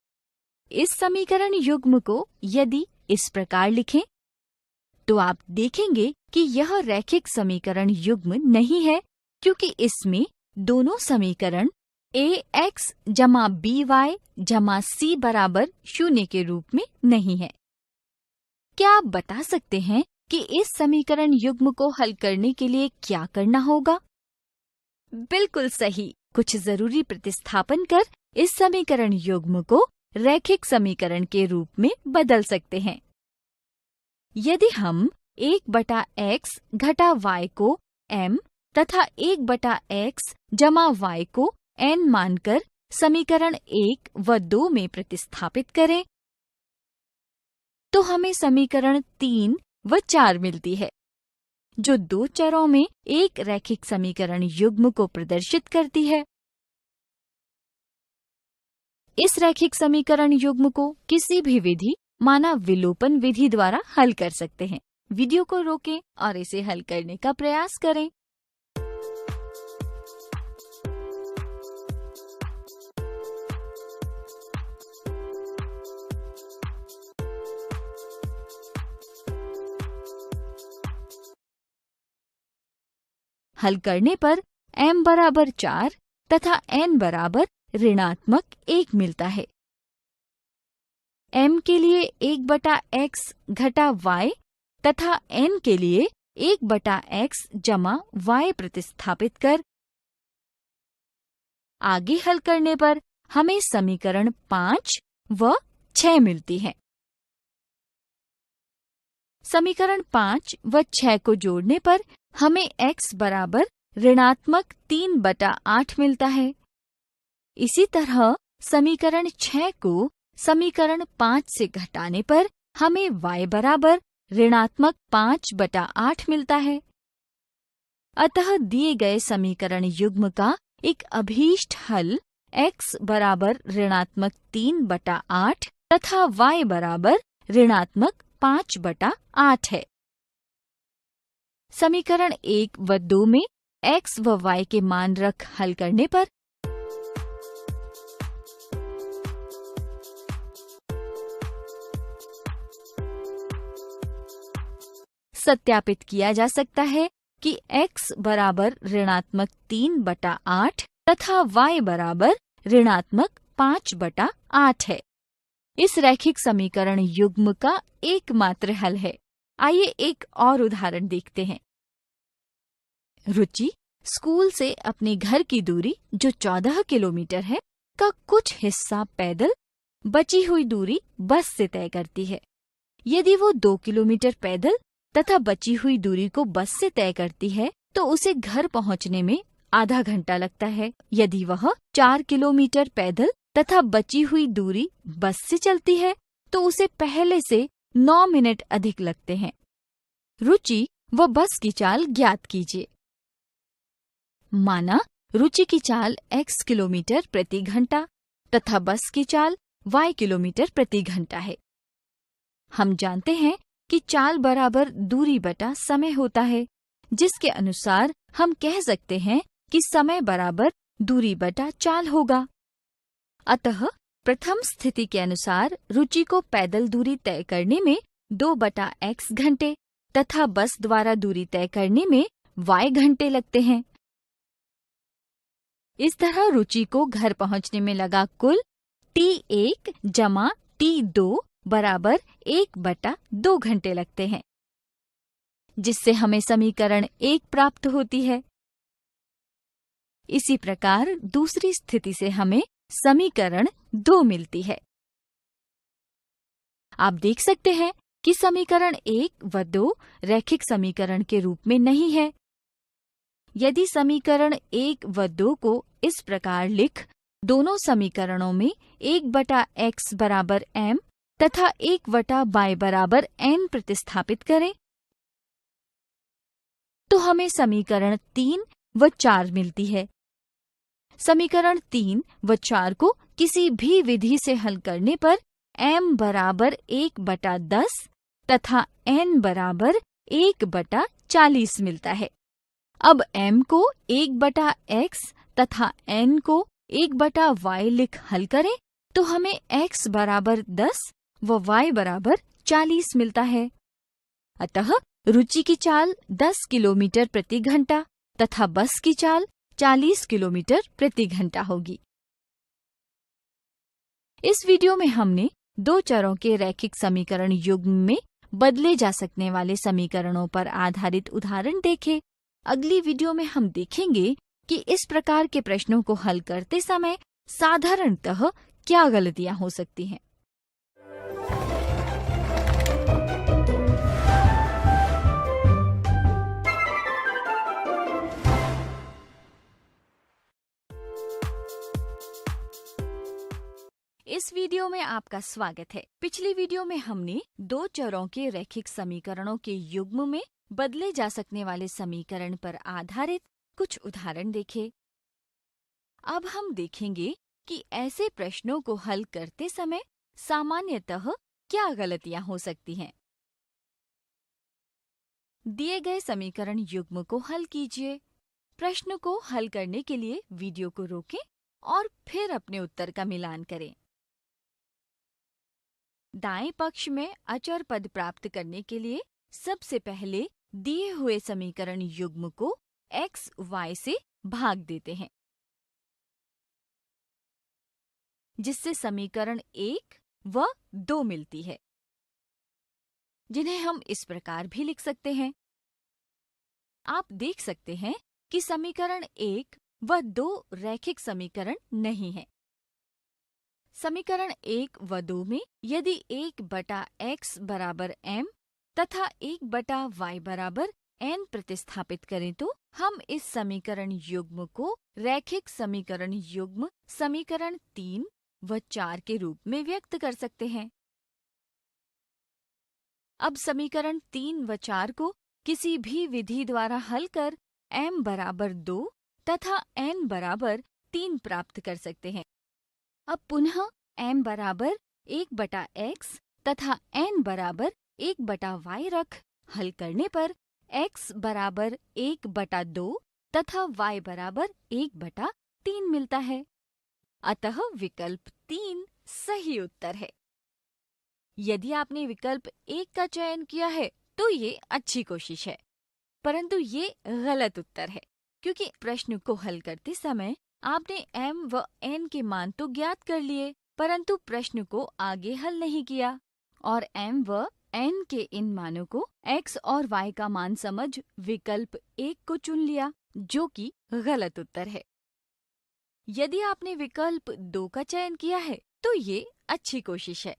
इस समीकरण युग्म को यदि इस प्रकार लिखें तो आप देखेंगे कि यह रैखिक समीकरण युग्म नहीं है, क्योंकि इसमें दोनों समीकरण ax जमा by जमा c बराबर 0 के रूप में नहीं है। क्या आप बता सकते हैं कि इस समीकरण युग्म को हल करने के लिए क्या करना होगा? बिल्कुल सही, कुछ जरूरी प्रतिस्थापन कर इस समीकरण युग्म को रैखिक समीकरण के रूप में बदल सकते हैं। यदि हम 1/x घटा y को m तथा 1/x जमा y को n मानकर समीकरण 1 व 2 में प्रतिस्थापित करें तो हमें समीकरण 3 व 4 मिलती है, जो दो चरों में एक रैखिक समीकरण युग्म को प्रदर्शित करती है। इस रैखिक समीकरण युग्म को किसी भी विधि माना विलोपन विधि द्वारा हल कर सकते हैं। वीडियो को रोकें और इसे हल करने का प्रयास करें। हल करने पर m बराबर 4 तथा n बराबर ऋणात्मक 1 मिलता है। m के लिए 1/x घटा y तथा n के लिए 1/x जमा y प्रतिस्थापित कर आगे हल करने पर हमें समीकरण 5 व 6 मिलती है। समीकरण 5 व 6 को जोड़ने पर हमें x बराबर ऋणात्मक 3/8 मिलता है। इसी तरह समीकरण 6 को समीकरण 5 से घटाने पर हमें y बराबर ऋणात्मक 5/8 मिलता है। अतः दिए गए समीकरण युग्म का एक अभीष्ट हल x बराबर ऋणात्मक 3/8 तथा y बराबर ऋणात्मक 5/8 है। समीकरण 1 व 2 में x व y के मान रख हल करने पर सत्यापित किया जा सकता है कि x बराबर ऋणात्मक 3/8 तथा y बराबर ऋणात्मक 5/8 है। इस रैखिक समीकरण युग्म का एकमात्र हल है। आइए एक और उदाहरण देखते हैं। रुचि स्कूल से अपने घर की दूरी जो 14 किलोमीटर है का कुछ हिस्सा पैदल, बची हुई दूरी बस से तय करती है। यदि वो 2 किलोमीटर पैदल तथा बची हुई दूरी को बस से तय करती है तो उसे घर पहुंचने में आधा घंटा लगता है। यदि वह 4 किलोमीटर पैदल तथा बची हुई दूरी बस से चलती है तो उसे पहले से 9 मिनट अधिक लगते हैं। रुचि व बस की चाल ज्ञात कीजिए। माना रुचि की चाल x किलोमीटर प्रति घंटा तथा बस की चाल y किलोमीटर प्रति घंटा है। हम जानते हैं कि चाल बराबर दूरी बटा समय होता है, जिसके अनुसार हम कह सकते हैं कि समय बराबर दूरी बटा चाल होगा। अतः प्रथम स्थिति के अनुसार रुचि को पैदल दूरी तय करने में 2/x घंटे तथा बस द्वारा दूरी तय करने में y घंटे लगते हैं। इस तरह रुचि को घर पहुंचने में लगा कुल t1 जमा T2 बराबर 1/2 घंटे लगते हैं, जिससे हमें समीकरण 1 प्राप्त होती है। इसी प्रकार दूसरी स्थिति से हमें समीकरण 2 मिलती है। आप देख सकते हैं कि समीकरण 1 व 2 रैखिक समीकरण के रूप में नहीं है। यदि समीकरण 1 व 2 को इस प्रकार लिख दोनों समीकरणों में 1/x बराबर m तथा 1/y बराबर n प्रतिस्थापित करें तो हमें समीकरण 3 व 4 मिलती है। समीकरण 3 व 4 को किसी भी विधि से हल करने पर m बराबर 1/10 तथा n बराबर 1/40 मिलता है। अब m को 1/x तथा n को 1/y लिख हल करें तो हमें x बराबर 10 व y बराबर 40 मिलता है। अतः रुचि की चाल 10 किलोमीटर प्रति घंटा तथा बस की चाल 40 किलोमीटर प्रति घंटा होगी। इस वीडियो में हमने दो चरों के रैखिक समीकरण युग्म में बदले जा सकने वाले समीकरणों पर आधारित उदाहरण देखे। अगली वीडियो में हम देखेंगे कि इस प्रकार के प्रश्नों को हल करते समय साधारणतः क्या गलतियां हो सकती हैं। इस वीडियो में आपका स्वागत है। पिछली वीडियो में हमने दो चरों के रैखिक समीकरणों के युग्म में बदले जा सकने वाले समीकरण पर आधारित कुछ उदाहरण देखे। अब हम देखेंगे कि ऐसे प्रश्नों को हल करते समय सामान्यतः क्या गलतियां हो सकती हैं। दिए गए समीकरण युग्म को हल कीजिए। प्रश्न को हल करने के लिए वीडियो को रोकें और फिर अपने उत्तर का मिलान करें। दाएं पक्ष में अचर पद प्राप्त करने के लिए सबसे पहले दिए हुए समीकरण युग्म को x, y से भाग देते हैं, जिससे समीकरण 1 व 2 मिलती है, जिन्हें हम इस प्रकार भी लिख सकते हैं। आप देख सकते हैं कि समीकरण 1 व 2 रैखिक समीकरण नहीं है। समीकरण 1 व 2 में यदि 1/x बराबर m तथा 1/y बराबर n प्रतिस्थापित करें तो हम इस समीकरण युग्म को रैखिक समीकरण युग्म समीकरण 3 व 4 के रूप में व्यक्त कर सकते हैं। अब समीकरण 3 व 4 को किसी भी विधि द्वारा हल कर m बराबर 2 तथा n बराबर 3 प्राप्त कर सकते हैं। अब पुनः m बराबर 1/x तथा n बराबर 1/y रख हल करने पर x बराबर 1/2 तथा y बराबर 1/3 मिलता है। अतः विकल्प 3 सही उत्तर है। यदि आपने विकल्प 1 का चयन किया है तो ये अच्छी कोशिश है, परंतु ये गलत उत्तर है, क्योंकि प्रश्न को हल करते समय आपने m व n के मान तो ज्ञात कर लिए, परंतु प्रश्न को आगे हल नहीं किया और m व n के इन मानों को x और y का मान समझ विकल्प 1 को चुन लिया, जो कि गलत उत्तर है। यदि आपने विकल्प 2 का चयन किया है तो ये अच्छी कोशिश है,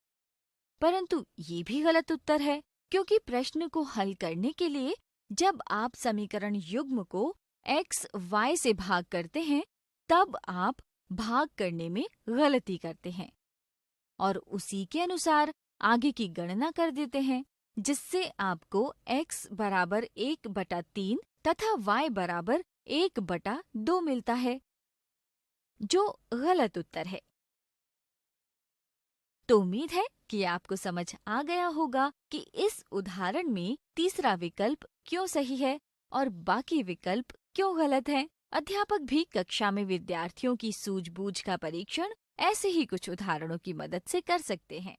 परंतु ये भी गलत उत्तर है, क्योंकि प्रश्न को हल करने के लिए जब आप समीकरण युग्म को x, y से भाग करते हैं तब आप भाग करने में गलती करते हैं और उसी के अनुसार आगे की गणना कर देते हैं, जिससे आपको x बराबर 1/3 तथा y बराबर 1/2 मिलता है, जो गलत उत्तर है। तो उम्मीद है कि आपको समझ आ गया होगा कि इस उदाहरण में तीसरा विकल्प क्यों सही है और बाकी विकल्प क्यों गलत हैं। अध्यापक भी कक्षा में विद्यार्थियों की सूझबूझ का परीक्षण ऐसे ही कुछ उदाहरणों की मदद से कर सकते हैं।